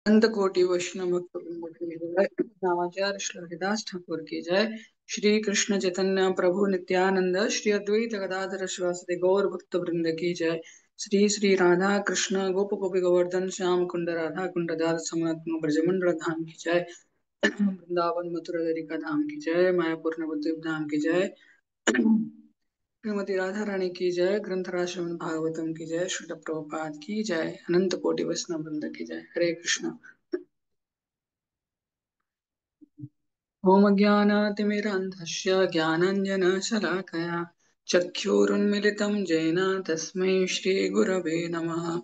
अनंत कोटि वैष्णव भक्तवृंद की जय। नामाचार्य श्री हरिदास ठाकुर की जय। श्री कृष्ण चैतन्य प्रभु नित्यानंद श्री अद्वैत गदाधर श्रीवासदि गौर भक्त वृंद की जय। श्री श्री राधा कृष्ण गोप गोपी गोवर्धन श्याम कुंड राधा कुंड दास समनात्म ब्रजमंडल धाम की जय। वृंदावन मथुरा द्वारिका धाम की जय। मायापुर नवद्वीप धाम की जय। श्रीमती राधा रानी की जय। ग्रंथराज श्रीमद् भागवतम की जय। श्रील प्रभुपाद की जय। अनंत कोटि वैष्णव वृंद की जय। हरे कृष्ण। ओम ज्ञानातिमिरान्धस्य ज्ञानाञ्जनशलाकया चक्षुरुन्मिलितं येन तस्मै श्रीगुरवे नमः।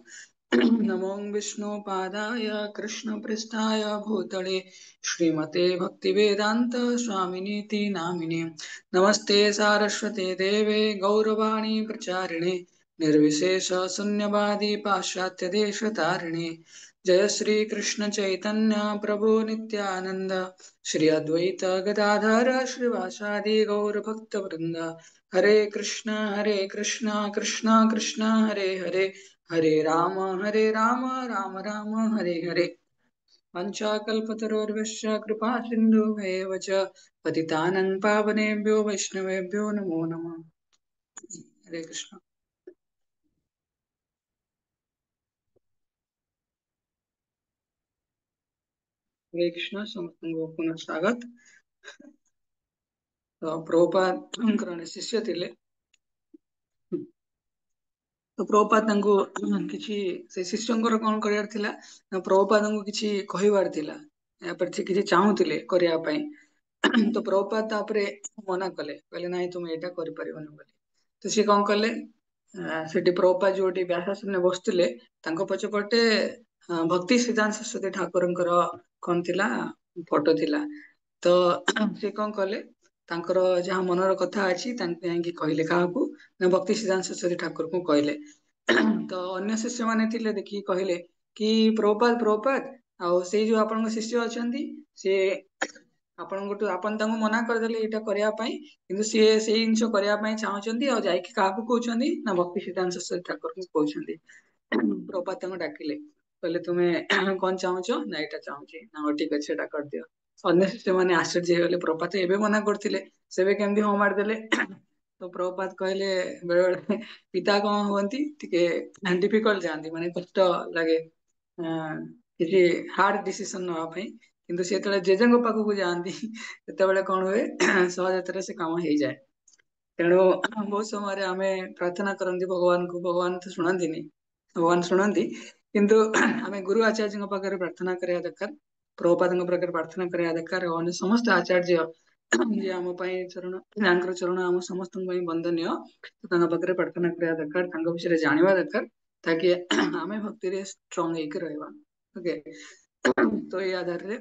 नमो विष्णुपादाय कृष्णपृष्ठाय भूतले श्रीमते भक्तिवेदान्त स्वामिनीति नामिने। नमस्ते सारस्वते देवे गौरवाणी प्रचारिणे निर्विशेष शून्यवादी पाश्चात्य देशतारिणे। जय श्री कृष्ण चैतन्य प्रभु नित्यानंद श्री अद्वैत गदाधर श्रीवासादि गौर भक्त वृंद। हरे कृष्ण कृष्ण कृष्ण हरे हरे हरे राम राम राम हरे हरे। पंचाकल्पतरोर्वश्च कृपा सिन्धुभैव च पतितानं पावनेभ्यो वैष्णवेभ्यो नमो नमः। हरे कृष्ण। हरे कृष्ण। समस्तଙ୍କୁ पुनः स्वागत। तो प्रभुपाद शिष्य थिले। तो प्रभुपाद किछि से शिष्यंकर कौन करियार थिला ना प्रभुपाद किछि कहिवार थिला या पर से किछि चाहुतिले करिया पई। तो प्रभुपाद तापरे मना कले कहले नाही तुम एटा करि परिबन बोली। तो से कौन कले सेठी प्रभुपाद जोटी व्यासासने बसथिले तांको पछपटे भक्ति सिद्धांत सरस्वती ठाकुरंकर कौन थिला फोटो थिला। तो से कौन कले तांकर जहाँ मनर कथा अछि तांके जांकी कहले काहाकू ना भक्ति सिद्धांत सरस्वती ठाकुर को कहले। तो अन्य शिष्य माने थिले देखि कहले कि प्रभुपाद प्रभुपाद आउ से जो आपन शिष्य अछंती से आपन तांको मना करदेले एटा करिया पई किंतु से सेई जिंस करिया पई चाहउछंती आ जाईकी काहाकू कहउछंती ना भक्ति सिद्धांत सरस्वती ठाकुर को कहउछंती। प्रभुपाद तांको डाकिले कहले तुमे कौन चाहउछ ना एटा चाहउची ना हो ठीक अछि एटा कर दियो। अन्य शिष्य माने आश्चर्य हेले प्रभुपाद एबे मना करथिले सेबे केमदी हो मार देले। तो प्रभुपाद कहले बेले बेले पिता कौन हुअंती टिके डिफिकल्ट जानती माने कष्ट लगे किसी हार्ड डिसीजन नवा पई किंतु से तळे जेजेंग पाखु जानती सेतेबेले कौन हुए सहजतरे से काम हो जाए। तेणु बहुत समय आमे प्रार्थना करंती भगवान को भगवान तो शुणंतीनी भगवान शुणंती किंतु आमे गुरु आचार्य पाखरे प्रार्थना करिया दरकार प्रभुपाद पाखरे प्रार्थना करिया दरकार और समस्त आचार्य जे आम पई चरण तांकर चरण आम समस्त पई वंदनीय तांका पाखरे प्रार्थना करिया दरकार तांका विषय जानिबा दरकार ताकि आमे भक्ति रे स्ट्रांग हेक रहबा। ओके। तो ये आधार रे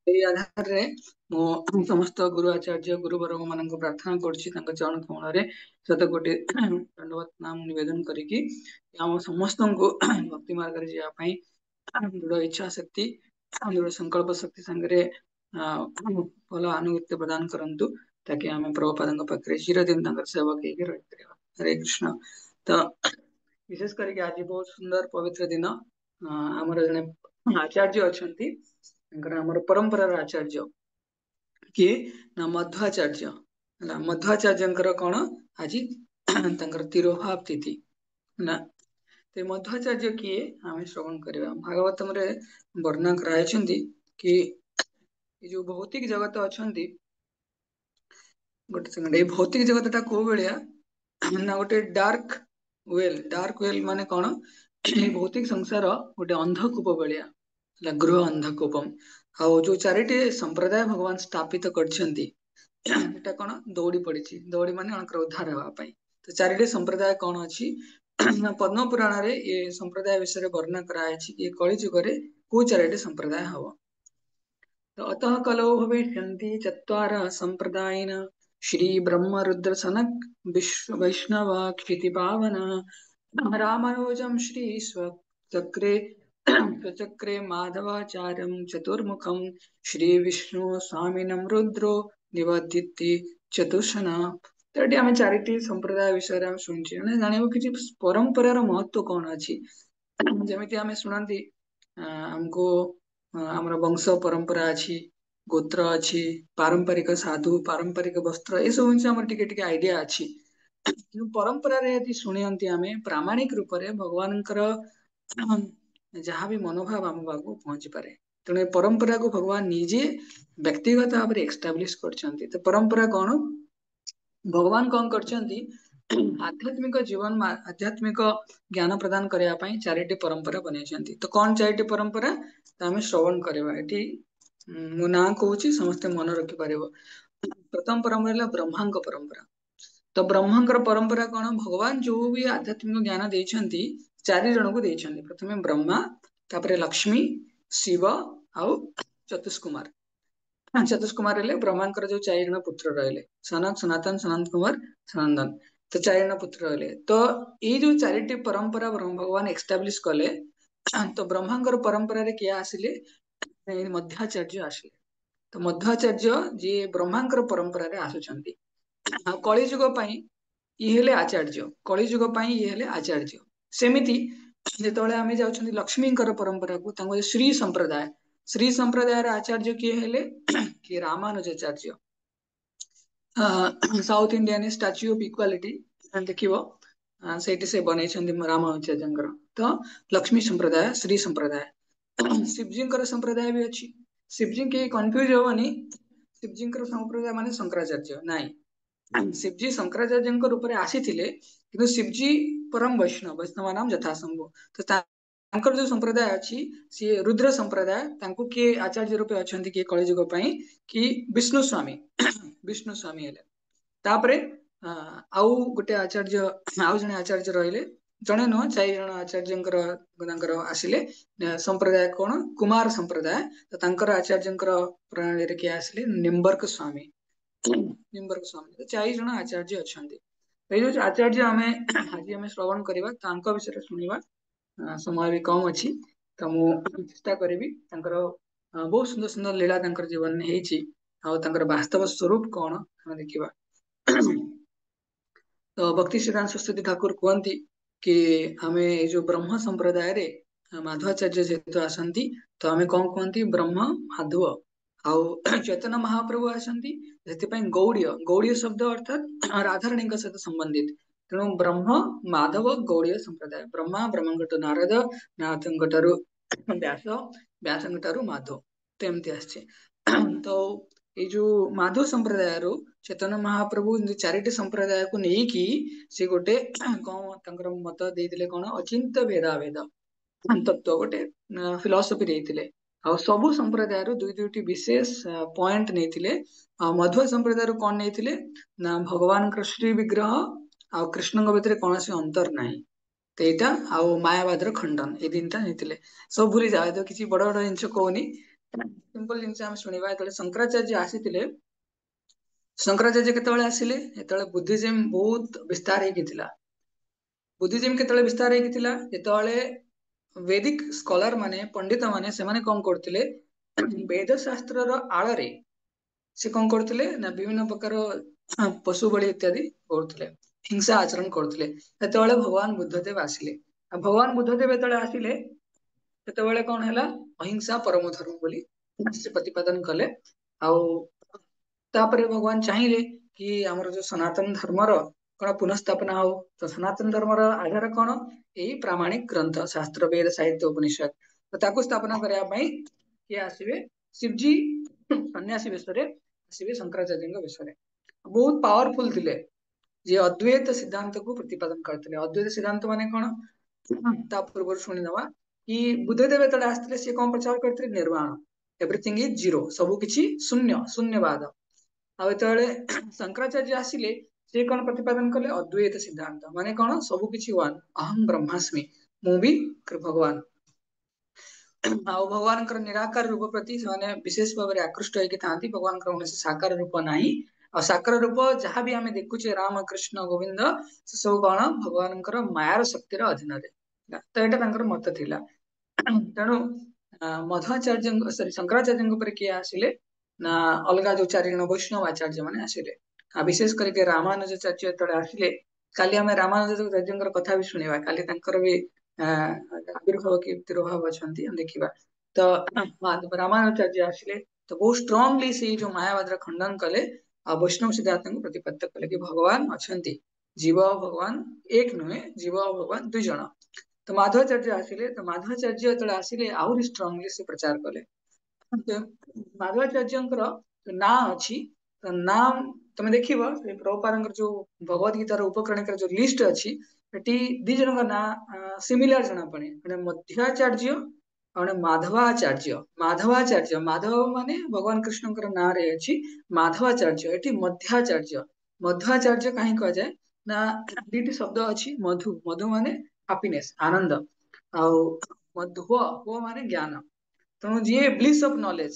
एई आधार रे मो समस्त गुरु आचार्य गुरु वर्ग मानक प्रार्थना करछि तांका चरण कमल रे शत कोटि दंडवत नाम निवेदन करिकि हम समस्त को भक्ति मार्ग रे जिया पई दृढ़ इच्छा शक्ति दृढ़ संकल्प शक्ति संगरे भल अनुगत्य प्रदान करंतु ताकि आम प्रभुपाद पाखे चिरदिन सेवक हेकि रहि परिबा। हरे कृष्ण। तो विशेष करके आज बहुत सुंदर पवित्र दिन आमर जने आचार्य अछंती हमर परंपरार आचार्य किए ना मध्वाचार्य ना मध्वाचार्य कौन आज तिरोभाव तिथि ना ते मध्वाचार्य किए आम श्रवण करवा भागवतम रे वर्णना कराइछंती कि ये जो भौतिक जगत अछंती गोटे सेकंड ए भौतिक जगत ता को बेलिया ना गोटे डार्क वेल माने कौन भौतिक संसार गोटे अंधकूप बेलिया गृह अंधकूपम आ जो चारिटे संप्रदाय भगवान स्थापित करछंती एटा कौन दौड़ी पड़ी दौड़ी माने अणकर उद्धार हवा पाई। तो चारिटे संप्रदाय कौन अछि पद्म पुराण रे ये संप्रदाय विषय वर्णना कराई कि कलि जुग रे को चारिटे संप्रदाय हव। तो अतः कलौ भविष्यन्ति चत्वार संप्रदायिन श्री ब्रह्म रुद्र सनक विश्व वैष्णव क्षिति पावन रामानुजं श्री स्वचक्रे स्वचक्रे माधवाचार्यं चतुर्मुखं श्री विष्णु स्वामिनं रुद्रो निबध्यति चतुषना। तो आम चारिटी संप्रदाय विषय में शुणुचे जाना कि परंपरार महत्व कौन अच्छी ଯେମିତି ଆମେ ଶୁଣନ୍ତି ଆମକୁ ଆମର ବଂଶ ପରମ୍ପରା ଅଛି, ଗୋତ୍ର ଅଛି, ପାରମ୍ପରିକ ସାଧୁ, ପାରମ୍ପରିକ ବସ୍ତ୍ର, ଏସବୁ ଜିନିଷ ଆମର ଟିକେ ଟିକେ ଆଇଡିଆ ଅଛି। କିନ୍ତୁ ପରମ୍ପରାରେ ଯଦି ଶୁଣନ୍ତି ଆମେ ପ୍ରାମାଣିକ ରୂପରେ ଭଗବାନଙ୍କର ଯାହା ବି ମନୋଭାବ ଆମ ପାଖକୁ ପହଞ୍ଚି ପାରେ। ତେଣୁ ଏ ପରମ୍ପରାକୁ ଭଗବାନ ନିଜେ ବ୍ୟକ୍ତିଗତ ଭାବରେ ଏଷ୍ଟାବ୍ଲିଶ କରିଛନ୍ତି। ତ ପରମ୍ପରା କଣ? ଭଗବାନ କଣ କରିଛନ୍ତି? ଆଧ୍ୟାତ୍ମିକ ଜୀବନ, ଆଧ୍ୟାତ୍ମିକ ଜ୍ଞାନ ପ୍ରଦାନ କରିବା ପାଇଁ ଚାରିଟି ପରମ୍ପରା ବନେଇଛନ୍ତି। ତ କଣ ଚାରିଟି ପରମ୍ପରା? ତ ଆମେ ଶ୍ରବଣ କରିବା। ଏଠି ମୋ ନାଁ କହୁଛି, ସମସ୍ତେ ମନେ ରଖିପାରିବ। ପ୍ରଥମ ପରମ୍ପରା ହେଲା ବ୍ରହ୍ମାଙ୍କ ପରମ୍ପରା। ତ ବ୍ରହ୍ମାଙ୍କର ପରମ୍ପରା କଣ? ଭଗବାନ ଯୋଉ ବି ଆଧ୍ୟାତ୍ମିକ ଜ୍ଞାନ ଦେଇଛନ୍ତି, ଚାରି ଜଣଙ୍କୁ ଦେଇଛନ୍ତି। ପ୍ରଥମେ ବ୍ରହ୍ମା, ତାପରେ ଲକ୍ଷ୍ମୀ, ଶିବ ଆଉ ଚତୁଷ୍କୁମାର। ଚତୁଷ୍କୁମାର ହେଲେ ବ୍ରହ୍ମାଙ୍କର ଯୋଉ ଚାରି ଜଣ ପୁତ୍ର ରହିଲେ, ସନତ, ସନାତନ, ସନତ କୁମାର, ସନନ୍ଦନ। ତ ଚାରି ଜଣ ପୁତ୍ର ରହିଲେ। ତ ଏଇ ଯୋଉ ଚାରିଟି ପରମ୍ପରା ଭଗବାନ ଏକ୍ସଟାବ୍ଲିଶ କଲେ, ତ ବ୍ରହ୍ମାଙ୍କର ପରମ୍ପରାରେ କିଏ ଆସିଲେ? ମଧ୍ୟାଚାର୍ଯ୍ୟ ଆସିଲେ। ତ ମଧ୍ୟାଚାର୍ଯ୍ୟ ଯିଏ ବ୍ରହ୍ମାଙ୍କର ପରମ୍ପରାରେ ଆସୁଛନ୍ତି। ଆଉ କଳିଯୁଗ ପାଇଁ ଇଏ ହେଲେ ଆଚାର୍ଯ୍ୟ, କଳିଯୁଗ ପାଇଁ ଇଏ ହେଲେ ଆଚାର୍ଯ୍ୟ। ସେମିତି ଯେତେବେଳେ ଆମେ ଯାଉଛନ୍ତି ଲକ୍ଷ୍ମୀଙ୍କର ପରମ୍ପରାକୁ, ତାଙ୍କୁ ଶ୍ରୀ ସମ୍ପ୍ରଦାୟ, ଶ୍ରୀ ସମ୍ପ୍ରଦାୟର ଆଚାର୍ଯ୍ୟ କିଏ ହେଲେ? କିଏ Ramanujacharya. South Indian statue of equality ଦେଖିବ, ସେଇଠି ସେ ବନେଇଛନ୍ତି ରାମାନୁଜାଚାର୍ଯ୍ୟଙ୍କର। ତ ଲକ୍ଷ୍ମୀ ସମ୍ପ୍ରଦାୟ, ଶ୍ରୀ ସମ୍ପ୍ରଦାୟ। ଶିବଜୀଙ୍କର ସମ୍ପ୍ରଦାୟ ବି ଅଛି। ଶିବଜୀ କେହି କନଫ୍ୟୁଜ ହବନି, ଶିବଜୀଙ୍କର ସମ୍ପ୍ରଦାୟ ମାନେ ଶଙ୍କରାଚାର୍ଯ୍ୟ ନାଇଁ। ଶିବଜୀ ଶଙ୍କରାଚାର୍ଯ୍ୟଙ୍କ ରୂପରେ ଆସିଥିଲେ, କିନ୍ତୁ ଶିବଜୀ ପରମ ବୈଷ୍ଣବ, ବୈଷ୍ଣବ ନାମ ଯଥାସମ୍ଭବ। ତ ତାଙ୍କର ଯୋଉ ସମ୍ପ୍ରଦାୟ ଅଛି, ସିଏ ରୁଦ୍ର ସମ୍ପ୍ରଦାୟ। ତାଙ୍କୁ କିଏ ଆଚାର୍ଯ୍ୟ ରୂପେ ଅଛନ୍ତି କିଏ କଳିଯୁଗ ପାଇଁ? କି ବିଷ୍ଣୁ ସ୍ୱାମୀ। ବିଷ୍ଣୁ ସ୍ୱାମୀ ହେଲେ। ତାପରେ ଆଉ ଗୋଟେ ଆଚାର୍ଯ୍ୟ, ଆଉ ଜଣେ ଆଚାର୍ଯ୍ୟ ରହିଲେ, ଜଣେ ନୁହଁ ଚାରି ଜଣ ଆଚାର୍ଯ୍ୟଙ୍କର ତାଙ୍କର ଆସିଲେ ସମ୍ପ୍ରଦାୟ। କଣ? କୁମାର ସମ୍ପ୍ରଦାୟ। ତ ତାଙ୍କର ଆଚାର୍ଯ୍ୟଙ୍କର ପ୍ରଣାଳୀରେ କିଏ ଆସିଲେ? ନିମ୍ବର୍କ ସ୍ୱାମୀ। ନିମ୍ବର୍କ ସ୍ୱାମୀ। ଚାରି ଜଣ ଆଚାର୍ଯ୍ୟ ଅଛନ୍ତି। ଏଇ ଯୋଉ ଆଚାର୍ଯ୍ୟ ଆଜି ଆମେ ଶ୍ରବଣ କରିବା, ତାଙ୍କ ବିଷୟରେ ଶୁଣିବା। ସମୟ ବି କମ ଅଛି, ତ ମୁଁ ଚେଷ୍ଟା କରିବି। ତାଙ୍କର ବହୁତ ସୁନ୍ଦର ସୁନ୍ଦର ଲୀଳା ତାଙ୍କର ଜୀବନରେ ହେଇଛି, ଆଉ ତାଙ୍କର ବାସ୍ତବ ସ୍ୱରୂପ କଣ ଆମେ ଦେଖିବା। ତ ଭକ୍ତି ସିଦ୍ଧାନ୍ତ ସରସ୍ୱତୀ ଠାକୁର କୁହନ୍ତି କି ଆମେ ଏଇ ଯୋଉ ବ୍ରହ୍ମ ସମ୍ପ୍ରଦାୟରେ ମାଧବାଚାର୍ଯ୍ୟ ଯେହେତୁ ଆସନ୍ତି, ତ ଆମେ କଣ କୁହନ୍ତି? ବ୍ରହ୍ମ ମାଧବ। ଆଉ ଚୈତନ୍ୟ ମହାପ୍ରଭୁ ଆସନ୍ତି, ସେଥିପାଇଁ ଗୌଡୀୟ। ଗୌଡୀୟ ଶବ୍ଦ ଅର୍ଥାତ ରାଧାରାଣୀଙ୍କ ସହିତ ସମ୍ବନ୍ଧିତ। ତେଣୁ ବ୍ରହ୍ମ, ମାଧବ, ଗୌଡୀୟ ସମ୍ପ୍ରଦାୟ। ବ୍ରହ୍ମା, ବ୍ରହ୍ମଙ୍କଠୁ ନାରଦ, ନାରଦଙ୍କ ଠାରୁ ବ୍ୟାସ, ବ୍ୟାସଙ୍କ ଠାରୁ ମାଧବ। ତ ଏମିତି ଆସିଛି। ତ ଏଇ ଯୋଉ ମାଧବ ସମ୍ପ୍ରଦାୟରୁ ଚୈତନ୍ୟ ମହାପ୍ରଭୁ ଚାରିଟି ସମ୍ପ୍ରଦାୟକୁ ନେଇକି ସେ ଗୋଟେ କଣ ତାଙ୍କର ମତ ଦେଇଥିଲେ? କଣ? ଅଚିନ୍ତ୍ୟ ଭେଦାଭେଦ ତତ୍ଵ ଗୋଟେ ଫିଲସଫି ଦେଇଥିଲେ। ଆଉ ସବୁ ସମ୍ପ୍ରଦାୟରୁ ଦୁଇ ଦୁଇଟି ବିଶେଷ ପଏଣ୍ଟ ନେଇଥିଲେ। ଆଉ ମଧ୍ୱ ସମ୍ପ୍ରଦାୟରୁ କଣ ନେଇଥିଲେ? ନା ଭଗବାନଙ୍କର ଶ୍ରୀ ବିଗ୍ରହ ଆଉ କୃଷ୍ଣଙ୍କ ଭିତରେ କୌଣସି ଅନ୍ତର ନାହିଁ। ତ ଏଇଟା ଆଉ ମାୟାବାଦର ଖଣ୍ଡନ, ଏଇ ତିନିଟା ନେଇଥିଲେ। ସବୁ ଭୁଲି ଯାଅ, ତ କିଛି ବଡ ବଡ ଜିନିଷ କହୁନି, ସିମ୍ପଲ ଜିନିଷ ଆମେ ଶୁଣିବା। ଯେତେବେଳେ ଶଙ୍କରାଚାର୍ଯ୍ୟ ଆସିଥିଲେ, ଶଙ୍କରାଚାର୍ଯ୍ୟ କେତେବେଳେ ଆସିଲେ? ଯେତେବେଳେ ବୁଦ୍ଧିଜିମ୍ ବହୁତ ବିସ୍ତାର ହେଇକି ଥିଲା। ବୁଦ୍ଧିଜିମ୍ କେତେବେଳେ ବିସ୍ତାର ହେଇକି ଥିଲା? ଯେତେବେଳେ ବୈଦିକ ସ୍କଲାର ମାନେ, ପଣ୍ଡିତ ମାନେ, ସେମାନେ କଣ କରୁଥିଲେ? ବେଦ ଶାସ୍ତ୍ରର ଆଳରେ ସେ କଣ କରୁଥିଲେ? ନା ବିଭିନ୍ନ ପ୍ରକାର ପଶୁ ବଳି ଇତ୍ୟାଦି କରୁଥିଲେ, ହିଂସା ଆଚରଣ କରୁଥିଲେ। ସେତେବେଳେ ଭଗବାନ ବୁଦ୍ଧଦେବ ଆସିଲେ। ଆଉ ଭଗବାନ ବୁଦ୍ଧଦେବ ଯେତେବେଳେ ଆସିଲେ, ସେତେବେଳେ କଣ ହେଲା? ଅହିଂସା ପରମ ଧର୍ମ ବୋଲି ସେ ପ୍ରତିପାଦନ କଲେ। ଆଉ ତାପରେ ଭଗବାନ ଚାହିଁଲେ କି ଆମର ଯୋଉ ସନାତନ ଧର୍ମର କଣ ପୁନଃସ୍ଥାପନା ହଉ। ତ ସନାତନ ଧର୍ମର ଆଧାର କଣ? ଏଇ ପ୍ରାମାଣିକ ଗ୍ରନ୍ଥ, ଶାସ୍ତ୍ର, ବେଦ, ସାହିତ୍ୟ, ଉପନିଷଦ। ତ ତାକୁ ସ୍ଥାପନା କରିବା ପାଇଁ କିଏ ଆସିବେ? ଶିବଜୀ ସନ୍ନ୍ୟାସୀ ବେଶରେ ଆସିବେ, ଶଙ୍କରାଚାର୍ଯ୍ୟଙ୍କ ବେଶରେ। ବହୁତ ପାୱାରଫୁଲ ଥିଲେ, ଯିଏ ଅଦ୍ୱୈତ ସିଦ୍ଧାନ୍ତକୁ ପ୍ରତିପାଦନ କରିଥିଲେ। ଅଦ୍ୱୈତ ସିଦ୍ଧାନ୍ତ ମାନେ କଣ? ତା ପୂର୍ବରୁ ଶୁଣିଦବା କି ବୁଦ୍ଧଦେବ ଯେତେବେଳେ ଆସିଥିଲେ, ସିଏ କଣ ପ୍ରଚାର କରିଥିଲେ? ନିର୍ବାଣ, ଏଭ୍ରିଥିଙ୍ଗ ଇଜ ଜିରୋ, ସବୁ କିଛି ଶୂନ୍ୟ, ଶୂନ୍ୟବାଦ। ଆଉ ଯେତେବେଳେ ଶଙ୍କରାଚାର୍ଯ୍ୟ ଆସିଲେ, ସେ କଣ ପ୍ରତିପାଦନ କଲେ? ଅଦ୍ୱୈତ ସିଦ୍ଧାନ୍ତ ମାନେ କଣ? ସବୁ କିଛି ୱାନ, ଅହମ ବ୍ରହ୍ମାସ୍ମି, ମୁଁ ବି ଭଗବାନ। ଆଉ ଭଗବାନଙ୍କର ନିରାକାର ରୂପ ପ୍ରତି ସେମାନେ ବିଶେଷ ଭାବରେ ଆକୃଷ୍ଟ ହେଇକି ଥାନ୍ତି। ଭଗବାନଙ୍କର କୌଣସି ସାକାର ରୂପ ନାହିଁ। ଆଉ ସାକାର ରୂପ ଯାହାବି ଆମେ ଦେଖୁଛେ, ରାମ, କୃଷ୍ଣ, ଗୋବିନ୍ଦ, ସେ ସବୁ କଣ? ଭଗବାନଙ୍କର ମାୟାର ଶକ୍ତିର ଅଧୀନରେ। ତ ଏଇଟା ତାଙ୍କର ମତ ଥିଲା। ତେଣୁ ମଧ୍ୱାଚାର୍ଯ୍ୟଙ୍କ, ସରି, ଶଙ୍କରାଚାର୍ଯ୍ୟଙ୍କ ଉପରେ କିଏ ଆସିଲେ? ନା ଅଲଗା ଯୋଉ ଚାରି ଜଣ ବୈଷ୍ଣବ ଆଚାର୍ଯ୍ୟ ମାନେ ଆସିଲେ। ଆଉ ବିଶେଷ କରିକି ରାମାନୁଜାଚାର୍ଯ୍ୟ ଯେତେବେଳେ ଆସିଲେ, କାଲି ଆମେ ରାମାନୁଜାଚାର୍ଯ୍ୟଙ୍କର କଥା ବି ଶୁଣିବା। କାଲି ତାଙ୍କର ବି ଆବିର୍ଭାବ କି ତିରୋଭାବ ଅଛନ୍ତି ଆମେ ଦେଖିବା। ତ ରାମାନୁଚାର୍ଯ୍ୟ ଆସିଲେ ତ ବହୁତ ଷ୍ଟ୍ରଙ୍ଗଲି ସେଇ ଯୋଉ ମାୟାବାଦର ଖଣ୍ଡନ କଲେ ଆଉ ବୈଷ୍ଣବ ସିଦ୍ଧାନ୍ତଙ୍କୁ ପ୍ରତିପାଦ୍ୟ କଲେ କି ଭଗବାନ ଅଛନ୍ତି, ଜୀବ ଆଉ ଭଗବାନ ଏକ ନୁହେଁ, ଜୀବ ଆଉ ଭଗବାନ ଦୁଇ ଜଣ। ତ ମାଧବାଚାର୍ଯ୍ୟ ଆସିଲେ, ତ ମାଧବାଚାର୍ଯ୍ୟ ଯେତେବେଳେ ଆସିଲେ ଆହୁରି ଷ୍ଟ୍ରଙ୍ଗଲି ସେ ପ୍ରଚାର କଲେ। ମାଧବାଚାର୍ଯ୍ୟଙ୍କର ନାଁ ଅଛି, ନାଁ ତମେ ଦେଖିବ ସେ ପ୍ରଭୁପାଦଙ୍କର ଯୋଉ ଭଗବତ ଗୀତାର ଉପକ୍ରଣିକାର ଯୋଉ ଲିଷ୍ଟ ଅଛି ସେଠି ଦି ଜଣଙ୍କ ନାଁ ସିମିଲାର ଜଣାପଡେ, ଜଣେ ମଧ୍ୟାଚାର୍ଯ୍ୟ ଆଉ ଜଣେ ମାଧବାଚାର୍ଯ୍ୟ। ମାଧବାଚାର୍ଯ୍ୟ, ମାଧବ ମାନେ ଭଗବାନ କୃଷ୍ଣଙ୍କର ନାଁରେ ଅଛି, ମାଧବାଚାର୍ଯ୍ୟ ଏଠି ମଧ୍ୟାଚାର୍ଯ୍ୟ। ମଧ୍ୟାଚାର୍ଯ୍ୟ କାହିଁ କୁହାଯାଏ ନା ଦିଟି ଶବ୍ଦ ଅଛି, ମଧୁ, ମଧୁ ମାନେ ହାପିନେସ, ଆନନ୍ଦ, ଆଉ ମଧୁହ, ହୁଅ ମାନେ ଜ୍ଞାନ। ତେଣୁ ଯିଏ ବ୍ଲିସ୍ ଅଫ ନଲେଜ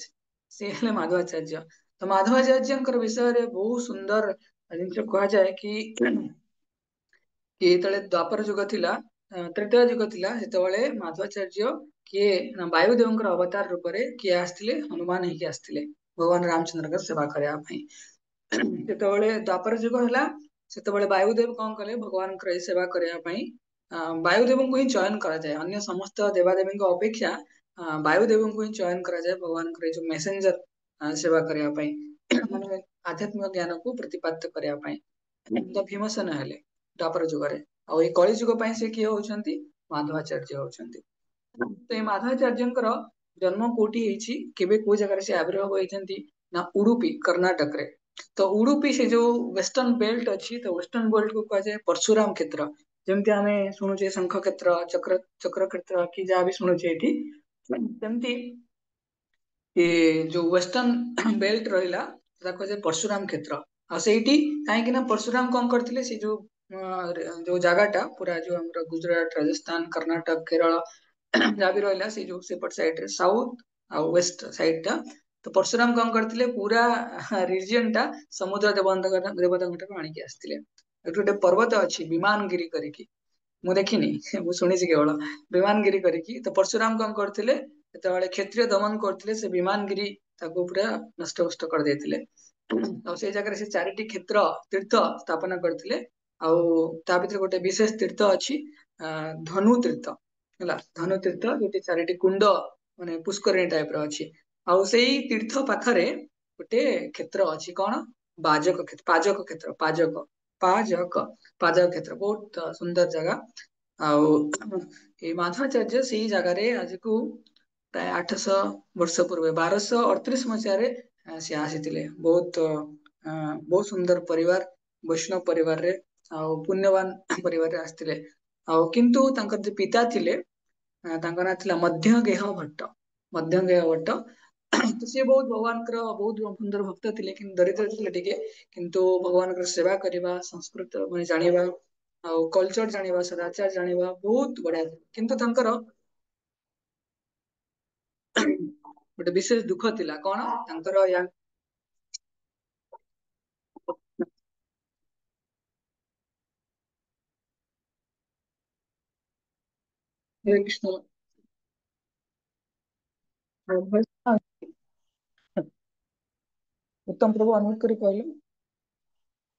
ସେ ହେଲେ ମାଧବାଚାର୍ଯ୍ୟ। ତ ମାଧବାଚାର୍ଯ୍ୟଙ୍କର ବିଷୟରେ ବହୁତ ସୁନ୍ଦର ଜିନିଷ କୁହାଯାଏ କି ଯେତେବେଳେ ଦ୍ୱାପର ଯୁଗ ଥିଲା, ତ୍ରେତୟା ଯୁଗ ଥିଲା, ସେତେବେଳେ ମାଧବାଚାର୍ଯ୍ୟ କିଏ ନା ବାୟୁଦେବଙ୍କର ଅବତାର ରୂପରେ କିଏ ଆସିଥିଲେ, ହନୁମାନ ହେଇକି ଆସିଥିଲେ ଭଗବାନ ରାମଚନ୍ଦ୍ରଙ୍କର ସେବା କରିବା ପାଇଁ। ଯେତେବେଳେ ଦ୍ୱାପର ଯୁଗ ହେଲା ସେତେବେଳେ ବାୟୁଦେବ କଣ କଲେ, ଭଗବାନଙ୍କର ଏଇ ସେବା କରିବା ପାଇଁ ବାୟୁଦେବଙ୍କୁ ହିଁ ଚୟନ କରାଯାଏ। ଅନ୍ୟ ସମସ୍ତ ଦେବାଦେବୀଙ୍କ ଅପେକ୍ଷା ବାୟୁଦେବଙ୍କୁ ହିଁ ଚୟନ କରାଯାଏ ଭଗବାନଙ୍କର ଏଇ ଯୋଉ ମେସେଞ୍ଜର ସେବା କରିବା ପାଇଁ, ମାନେ ଆଧ୍ୟାତ୍ମିକ ଜ୍ଞାନକୁ ପ୍ରତିପାଦ୍ୟ କରିବା ପାଇଁ। ତ ଭୀମସେନ ହେଲେ ଦ୍ୱାପର ଯୁଗରେ, ଆଉ ଏଇ କଳି ଯୁଗ ପାଇଁ ସେ କିଏ ହଉଛନ୍ତି, ମାଧବାଚାର୍ଯ୍ୟ ହଉଛନ୍ତି। ତ ଏଇ ମାଧବାଚାର୍ଯ୍ୟଙ୍କର ଜନ୍ମ କୋଉଠି ହେଇଛି, କେବେ କୋଉ ଜାଗାରେ ସେ ଆବିର୍ଭାବ ହେଇଛନ୍ତି ନା ଉଡୁପି କର୍ଣ୍ଣାଟକରେ। ତ ଉଡୁପି ସେ ଯୋଉ ୱେଷ୍ଟର୍ଣ୍ଣ ବେଲ୍ଟ ଅଛି, ତ ୱେଷ୍ଟର୍ଣ୍ଣ ବେଲ୍ଟ କୁ କୁହାଯାଏ ପରଶୁରାମ କ୍ଷେତ୍ର। ଯେମିତି ଆମେ ଶୁଣୁଛେ ଶଙ୍ଖ କ୍ଷେତ୍ର, ଚକ୍ର କ୍ଷେତ୍ର କି ଯାହା ବି ଶୁଣୁଛେ ଏଠି, ସେମିତି ଯୋଉ ୱେଷ୍ଟର୍ଣ୍ଣ ବେଲ୍ଟ ରହିଲା ତାକୁ କୁହାଯାଏ ପରଶୁରାମ କ୍ଷେତ୍ର। ଆଉ ସେଇଠି କାହିଁକି ନା ପରଶୁରାମ କଣ କରିଥିଲେ, ସେ ଯୋଉ ଜାଗାଟା ପୁରା ଯୋଉ ଆମର ଗୁଜୁରାଟ, ରାଜସ୍ଥାନ, କର୍ଣ୍ଣାଟକ, କେରଳ ଯାହା ବି ରହିଲା ସେଇ ଯୋଉ ସେପଟ ସାଇଡ ରେ ସାଉଥ ଆଉ ୱେଷ୍ଟ ସାଇଡ ଟା, ତ ପରଶୁରାମ କଣ କରିଥିଲେ ପୁରା ରିଜିୟନ ଟା ସମୁଦ୍ର ଦେବତାଙ୍କ ଠାରୁ ଆଣିକି ଆସିଥିଲେ। ଏଠି ଗୋଟେ ପର୍ବତ ଅଛି ବିମାନଗିରି କରିକି, ମୁଁ ଦେଖିନି, ମୁଁ ଶୁଣିଛି କେବଳ, ବିମାନଗିରି କରିକି। ତ ପରଶୁରାମ କଣ କରିଥିଲେ, ଯେତେବେଳେ କ୍ଷତ୍ରିୟ ଦମନ କରୁଥିଲେ ସେ ବିମାନଗିରି ତାକୁ ପୁରା ନଷ୍ଟଭଷ୍ଟ କରିଦେଇଥିଲେ। ଆଉ ସେଇ ଜାଗାରେ ସେ ଚାରିଟି କ୍ଷେତ୍ର ତୀର୍ଥ ସ୍ଥାପନ କରିଥିଲେ। ଆଉ ତା ଭିତରେ ଗୋଟେ ବିଶେଷ ତୀର୍ଥ ଅଛି ଧନୁ ତୀର୍ଥ, ହେଲା, ଧନୁ ତୀର୍ଥ, ଯୋଉଠି ଚାରିଟି କୁଣ୍ଡ ମାନେ ପୁଷ୍କରିଣୀ ଟାଇପ ର ଅଛି। ଆଉ ସେଇ ତୀର୍ଥ ପାଖରେ ଗୋଟେ କ୍ଷେତ୍ର ଅଛି, କଣ, ବାଜକ କ୍ଷେତ୍ର, ପାଜକ କ୍ଷେତ୍ର, ପାଜକ ପାଜକ କ୍ଷେତ୍ର, ବହୁତ ସୁନ୍ଦର ଜାଗା। ଆଉ ଏଇ ମାଧବାଚାର୍ଯ୍ୟ ସେଇ ଜାଗାରେ ଆଜିକୁ ପ୍ରାୟ 800 ବର୍ଷ ପୂର୍ବେ 1238 ମସିହାରେ ସେ ଆସିଥିଲେ। ବହୁତ ସୁନ୍ଦର ପରିବାର, ବୈଷ୍ଣବ ପରିବାରରେ, ଆଉ ପୁଣ୍ୟବାନ ପରିବାରରେ ଆସିଥିଲେ। ଆଉ କିନ୍ତୁ ତାଙ୍କର ଯୋଉ ପିତା ଥିଲେ ତାଙ୍କ ନାଁ ଥିଲା ମଧ୍ୟଗେହ ଭଟ୍ଟ। ମଧ୍ୟଗେହ ଭଟ୍ଟ, ତ ସିଏ ବହୁତ ଭଗବାନଙ୍କର ବହୁତ ସୁନ୍ଦର ଭକ୍ତ ଥିଲେ, କିନ୍ତୁ ଦରିଦ୍ର ଥିଲେ ଟିକେ। କିନ୍ତୁ ଭଗବାନଙ୍କର ସେବା କରିବା, ସଂସ୍କୃତ ମାନେ ଜାଣିବା, ଆଉ କଲଚର ଜାଣିବା, ସଦାଚାର ଜାଣିବା ବହୁତ ବଢିଆ ଥିଲା। କିନ୍ତୁ ତାଙ୍କର ଗୋଟେ ବିଶେଷ ଦୁଃଖ ଥିଲା, କଣ, ତାଙ୍କର ହରେ କୃଷ୍ଣ, ଉତ୍ତମ ପ୍ରଭୁ ଅନୁମତି କରି କହିଲେ,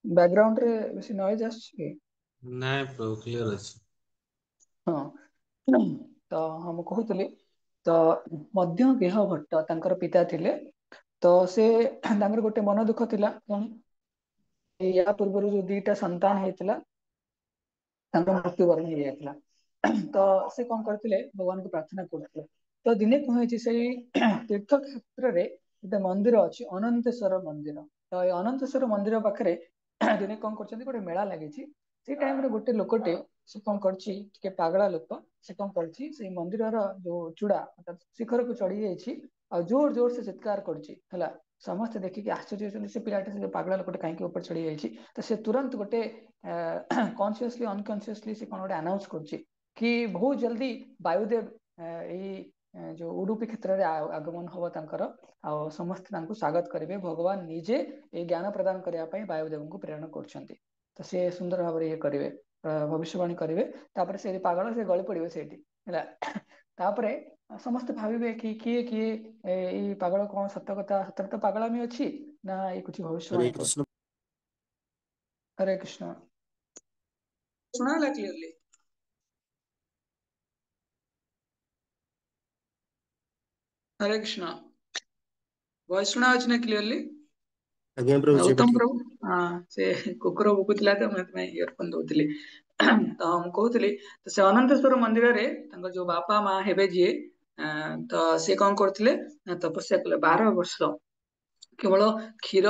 ବ୍ୟାକଗ୍ରାଉଣ୍ଡ ରେ ବେଶୀ ନଏଜ ଆସୁଛି କି? ନାଇଁ ପ୍ରଭୁ କ୍ଲିୟର ଅଛି। ହଁ, ତ ହଁ ମୁଁ କହୁଥିଲି, ତ ମଧ୍ୟଗେହ ଭଟ୍ଟ ତାଙ୍କର ପିତା ଥିଲେ। ତ ସେ ତାଙ୍କର ଗୋଟେ ମନ ଦୁଃଖ ଥିଲା, କଣ, ୟା ପୂର୍ବରୁ ଯୋଉ ଦିଟା ସନ୍ତାନ ହେଇଥିଲା ତାଙ୍କର ମୃତ୍ୟୁବରଣ ହେଇଯାଇଥିଲା। ତ ସେ କଣ କରିଥିଲେ, ଭଗବାନଙ୍କୁ ପ୍ରାର୍ଥନା କରୁଥିଲେ। ତ ଦିନେ କଣ ହେଇଛି, ସେଇ ତୀର୍ଥ କ୍ଷେତ୍ରରେ ଗୋଟେ ମନ୍ଦିର ଅଛି, ଅନନ୍ତେଶ୍ଵର ମନ୍ଦିର। ତ ଏଇ ଅନନ୍ତେଶ୍ଵର ମନ୍ଦିର ପାଖରେ ଦିନେ କଣ କରୁଛନ୍ତି, ଗୋଟେ ମେଳା ଲାଗିଛି। ସେଇ ଟାଇମରେ ଗୋଟେ ଲୋକଟେ, ସେ କଣ କରୁଛି, ଟିକେ ପାଗଳା ଲୋକ, ସେ କଣ କରୁଛି, ସେଇ ମନ୍ଦିରର ଯୋଉ ଚୂଡା ଶିଖରକୁ ଚଢି ଯାଇଛି, ଆଉ ଜୋର ଜୋର ସେ ଚିତ୍କାର କରୁଛି, ହେଲା। ସମସ୍ତେ ଦେଖିକି ଆଶ୍ଚର୍ଯ୍ୟ ହଉଛନ୍ତି, ସେ ପିଲାଟା, ସେ ପାଗଳା ଲୋକଟେ କାହିଁକି ଉପରେ ଚଢି ଯାଇଛି। ତ ସେ ତୁରନ୍ତ ଗୋଟେ କନସିୟସଲି ଅନକନସିୟସଲି ସେ କଣ ଗୋଟେ ଆନାଉନ୍ସ କରୁଛି କି ବହୁତ ଜଲଦି ବାୟୁଦେବ ଏଇ ଯୋଉ ଉଡୁପି କ୍ଷେତ୍ରରେ ଆଗମନ ହବ ତାଙ୍କର, ଆଉ ସମସ୍ତେ ତାଙ୍କୁ ସ୍ଵାଗତ କରିବେ। ଭଗବାନ ନିଜେ ଏଇ ଜ୍ଞାନ ପ୍ରଦାନ କରିବା ପାଇଁ ବାୟୁଦେବଙ୍କୁ ପ୍ରେରଣ କରୁଛନ୍ତି। ତ ସେ ସୁନ୍ଦର ଭାବରେ ଇଏ କରିବେ, ଭବିଷ୍ୟବାଣୀ କରିବେ। ତାପରେ ସେ ପାଗଳ, ସେ ଗଳି ପଡିବେ ସେଇଠି, ହେଲା। ତାପରେ ସମସ୍ତେ ଭାବିବେ କି କିଏ କିଏ ଏଇ ପାଗଳ, କଣ ସତ କଥା, ସତରେ ତ ପାଗଳାମି ଅଛି ନା ଏଇ କିଛି ହରେ ଭବିଷ୍ୟବାଣୀ କରୁଛି। କୃଷ୍ଣ। ହରେ କୃଷ୍ଣ, ଶୁଣା ହେଲା କ୍ଲିୟରଲି? हरे कृष्ण। वॉइस सुना अछि ना क्लियरली? ଆଜ୍ଞା ପ୍ରଭୁ ଏବେ उत्तम ଠିକ। प्रभु। हाँ से कुकुर भुकुला तो मैं इयरफोन दउଥିଲି। तो हम कहूଥିଲି तो से अनंतेश्वर मंदिर रे तांको जो बापा माँ हेबे जी तो से कौन करथिले ना तपस्या कले 12 वर्ष केवल क्षीर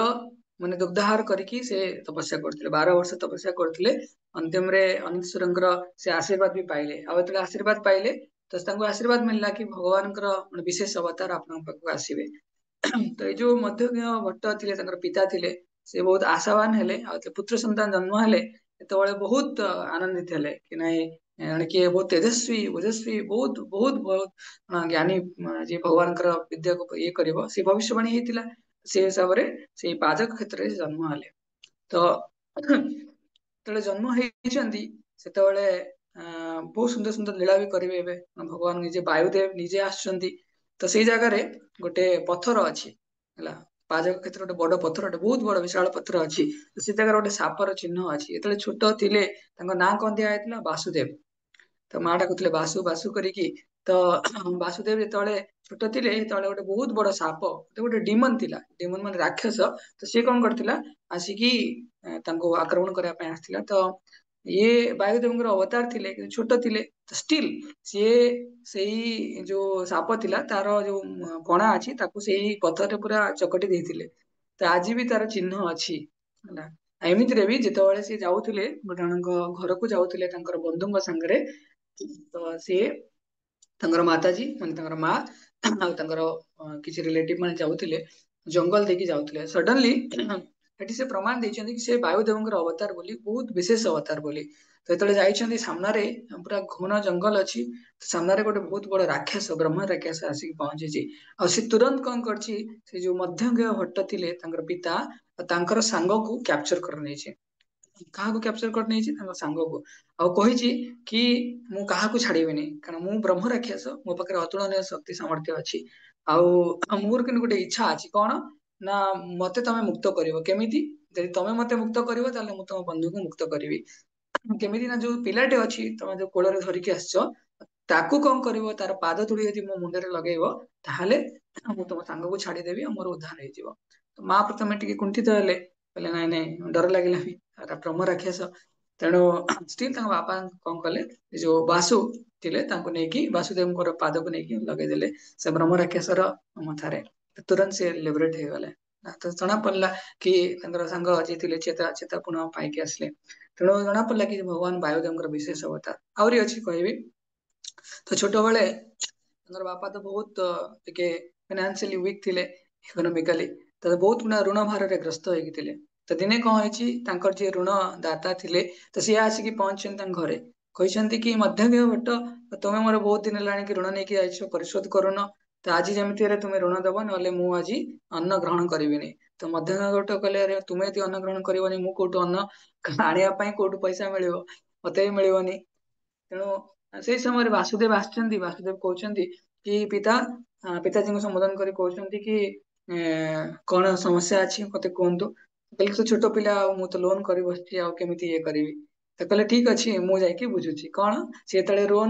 माने दुग्धाहार करके से तपस्या करथिले 12 वर्ष तपस्या करथिले। अंतिम रे अनंतेश्वरंकर से आशीर्वाद भी पाइले आ एतले आशीर्वाद पाइले तो तांको आशीर्वाद मिलला कि भगवानकर विशेष अवतार आपन पाखु आसीबे। तो ये जो मध्यज्ञ भट्ट थे पिता थे से बहुत आशावान हेले पुत्र संतान जन्म हेले सेତେବେଳେ बहुत आनंदित हेले कि नहीं किए बहुत तेजस्वी ओजस्वी बहुत बहुत बहुत ज्ञानी जे भगवान विद्या को ये करिवो से भविष्यवाणी हेतिला से हिसाब रे से पाजक क्षेत्र रे जन्म हेले। तो ଯେତେବେଳେ ଜନ୍ମ ହେଇଛନ୍ତି ସେତେବେଳେ ବହୁତ ସୁନ୍ଦର ସୁନ୍ଦର ଲୀଳା ବି କରିବେ ଏବେ ଭଗବାନ ନିଜେ ବାୟୁଦେବ ନିଜେ ଆସୁଛନ୍ତି। ତ ସେଇ ଜାଗାରେ ଗୋଟେ ପଥର ଅଛି ହେଲା ପାଜକ କ୍ଷେତ୍ର ଗୋଟେ ବଡ ପଥରଟେ ବହୁତ ବଡ ବିଶାଳ ପଥର ଅଛି। ତ ସେ ଜାଗାରେ ଗୋଟେ ସାପର ଚିହ୍ନ ଅଛି। ଯେତେବେଳେ ଛୋଟ ଥିଲେ ତାଙ୍କ ନାଁ କଣ ଦିଆ ହେଇଥିଲା ବାସୁଦେବ। ତ ମା ଡାକୁଥିଲେ ବାସୁ ବାସୁ କରିକି ତ ବାସୁଦେବ ଯେତେବେଳେ ଛୋଟ ଥିଲେ ସେତେବେଳେ ଗୋଟେ ବହୁତ ବଡ ସାପ ଗୋଟେ ଡିମନ ଥିଲା ଡିମନ ମାନେ ରାକ୍ଷସ। ତ ସିଏ କଣ କରିଥିଲା ଆସିକି ତାଙ୍କୁ ଆକ୍ରମଣ କରିବା ପାଇଁ ଆସିଥିଲା। ତ ଇଏ ବାୟୁଦେବଙ୍କର ଅବତାର ଥିଲେ କିନ୍ତୁ ଛୋଟ ଥିଲେ ଷ୍ଟିଲ ସିଏ ସେଇ ଯୋଉ ସାପ ଥିଲା ତାର ଯୋଉ କଣା ଅଛି ତାକୁ ସେଇ ପଥରରେ ପୁରା ଚକଟି ଦେଇଥିଲେ। ତ ଆଜି ବି ତାର ଚିହ୍ନ ଅଛି ହେଲା। ଏମିତିରେ ବି ଯେତେବେଳେ ସେ ଯାଉଥିଲେ ଗୋଟେ ଜଣଙ୍କ ଘରକୁ ଯାଉଥିଲେ ତାଙ୍କର ବନ୍ଧୁଙ୍କ ସାଙ୍ଗରେ ତ ସିଏ ତାଙ୍କର ମାତାଜୀ ମାନେ ତାଙ୍କର ମା ଆଉ ତାଙ୍କର କିଛି ରିଲେଟିଭ ମାନେ ଯାଉଥିଲେ ଜଙ୍ଗଲ ଦେଇକି ଯାଉଥିଲେ ସଡନଲି ଏଠି ସେ ପ୍ରମାଣ ଦେଇଛନ୍ତି କି ସେ ବାୟୁଦେବଙ୍କର ଅବତାର ବୋଲି ବହୁତ ବିଶେଷ ଅବତାର ବୋଲି। ତ ଯେତେବେଳେ ଯାଇଛନ୍ତି ସାମ୍ନାରେ ପୁରା ଘନ ଜଙ୍ଗଲ ଅଛି ସାମ୍ନାରେ ଗୋଟେ ବହୁତ ବଡ ରାକ୍ଷସ ବ୍ରହ୍ମ ରାକ୍ଷସ ଆସିକି ପହଞ୍ଚିଛି। ଆଉ ସେ ତୁରନ୍ତ କଣ କରିଛି ସେ ଯୋଉ ମଧ୍ୟଜ୍ଞ ଭଟ୍ଟ ଥିଲେ ତାଙ୍କର ପିତା ତାଙ୍କର ସାଙ୍ଗକୁ କ୍ୟାପଚର କରି ନେଇଛି। କାହାକୁ କ୍ୟାପଚର କରି ନେଇଛି ତାଙ୍କ ସାଙ୍ଗକୁ ଆଉ କହିଛି କି ମୁଁ କାହାକୁ ଛାଡିବିନି କାରଣ ମୁଁ ବ୍ରହ୍ମ ରାକ୍ଷସ ମୋ ପାଖରେ ଅତୁଳନୀୟ ଶକ୍ତି ସାମର୍ଥ୍ୟ ଅଛି। ଆଉ ମୋର କିନ୍ତୁ ଗୋଟେ ଇଚ୍ଛା ଅଛି କଣ ନା ମତେ ତମେ ମୁକ୍ତ କରିବ କେମିତି ଯଦି ତମେ ମତେ ମୁକ୍ତ କରିବ ତାହେଲେ ମୁଁ ତମ ବନ୍ଧୁକୁ ମୁକ୍ତ କରିବି। କେମିତି ନା ଯୋଉ ପିଲାଟେ ଅଛି ତମେ ଯୋଉ କୋଳରେ ଧରିକି ଆସିଛ ତାକୁ କଣ କରିବ ତାର ପାଦ ତୁଳି ଯଦି ମୋ ମୁଣ୍ଡରେ ଲଗେଇବ ତାହେଲେ ମୁଁ ତମ ସାଙ୍ଗକୁ ଛାଡିଦେବି ଆଉ ମୋର ଉଦ୍ଧାର ହେଇଯିବ। ତ ମା ପ୍ରଥମେ ଟିକେ କୁଣ୍ଠିତ ହେଲେ କହିଲେ ନାଇଁ ନାଇଁ ଡର ଲାଗିଲା ବି ବ୍ରହ୍ମ ରାକ୍ଷସ ତେଣୁ ଷ୍ଟିଲ ତାଙ୍କ ବାପା କଣ କଲେ ଯୋଉ ବାସୁ ଥିଲେ ତାଙ୍କୁ ନେଇକି ବାସୁଦେବଙ୍କର ପାଦକୁ ନେଇକି ଲଗେଇଦେଲେ ସେ ବ୍ରହ୍ମ ରାକ୍ଷସର ମଥାରେ ତୁରନ୍ତ ସେ ଲିବରେଟ ହେଇଗଲେ। ତ ଜଣା ପଡିଲା କି ତାଙ୍କର ସାଙ୍ଗ ଯିଏ ଥିଲେ ଚେତା ଚେତା ପୁନଃ ପାଇକି ଆସିଲେ। ତେଣୁ ଜଣା ପଡିଲା କି ଭଗବାନ ବାୟୁଦେବଙ୍କର ବିଶେଷ ଅବତାର। ଆହୁରି ଅଛି କହିବି ତ ଛୋଟବେଳେ ତାଙ୍କର ବାପା ତ ବହୁତ ଟିକେ ଫାଇନାନ୍ସିଆଲି ୱିକ୍ ଥିଲେ ଇକୋନୋମିକାଲି ତ ବହୁତ ଗୁଣା ଋଣ ଭାରରେ ଗ୍ରସ୍ତ ହେଇକି ଥିଲେ। ତ ଦିନେ କଣ ହେଇଛି ତାଙ୍କର ଯିଏ ଋଣ ଦାତା ଥିଲେ ତ ସିଏ ଆସିକି ପହଞ୍ଚିଛନ୍ତି ତାଙ୍କ ଘରେ କହିଛନ୍ତି କି ମଧ୍ୟଦେହ ଭଟ୍ଟ ତମେ ମୋର ବହୁତ ଦିନ ହେଲାଣି କି ଋଣ ନେଇକି ଯାଇଛ ପରିଶୋଧ କରୁନ ତ ଆଜି ଯେମିତି ହେଲେ ତୁମେ ଋଣ ଦବ ନହେଲେ ମୁଁ ଆଜି ଅନ୍ନ ଗ୍ରହଣ କରିବିନି। ତ ମଧ୍ୟଦେହ ଭଟ୍ଟ କହିଲେ ଆରେ ତୁମେ ଯଦି ଅନ୍ନ ଗ୍ରହଣ କରିବନି ମୁଁ କୋଉଠୁ ଅନ୍ନ ଆଣିବା ପାଇଁ କୋଉଠୁ ପଇସା ମିଳିବ ମତେ ବି ମିଳିବନି। ତେଣୁ ସେଇ ସମୟରେ ବାସୁଦେବ ଆସିଛନ୍ତି ବାସୁଦେବ କହୁଛନ୍ତି କି ପିତା ପିତାଜୀଙ୍କୁ ସମ୍ବୋଧନ କରି କହୁଛନ୍ତି କି କଣ ସମସ୍ୟା ଅଛି ମତେ କୁହନ୍ତୁ। କହିଲେ ତ ଛୋଟ ପିଲା ଆଉ ମୁଁ ତ ଲୋନ କରି ବସିଛି ଆଉ କେମିତି ଇଏ କରିବି। ତ କହିଲେ ଠିକ ଅଛି ମୁଁ ଯାଇକି ବୁଝୁଛି କଣ ସେ ଯେତେବେଳେ ଲୋନ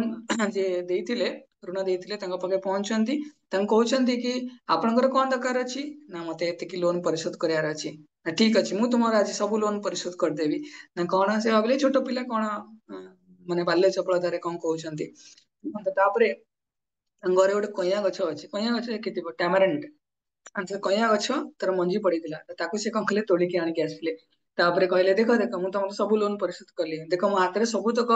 ଯିଏ ଦେଇଥିଲେ ଋଣ ଦେଇଥିଲେ ତାଙ୍କ ପାଖେ ପହଞ୍ଚୁଛନ୍ତି ତାଙ୍କୁ କହୁଛନ୍ତି କି ଆପଣଙ୍କର କଣ ଦରକାର ଅଛି ନା ମତେ ଏତିକି ଲୋନ ପରିଶୋଧ କରିବାର ଅଛି। ନା ଠିକ ଅଛି ମୁଁ ତୁମର ଆଜି ସବୁ ଲୋନ ପରିଶୋଧ କରିଦେବି। ନା କଣ ସେ ଭାବିଲେ ଛୋଟ ପିଲା କଣ ମାନେ ବାଲ୍ୟ ଚପଳତାରେ କଣ କହୁଛନ୍ତି। ତାପରେ ଘରେ ଗୋଟେ କଇଁଆ ଗଛ ଅଛି କଇଁଆ ଗଛ ଦେଖିଥିବ ଟାମାରିଣ୍ଡ ସେ କଇଁଆ ଗଛ ତାର ମଞ୍ଜି ପଡିଥିଲା ତାକୁ ସେ କଣ କଲେ ତୋଳିକି ଆଣିକି ଆସିଲେ। ତାପରେ କହିଲେ ଦେଖ ଦେଖ ମୁଁ ତମର ସବୁ ଲୋନ ପରିଶୋଧ କଲି ଦେଖ ମୋ ହାତରେ ସବୁତକ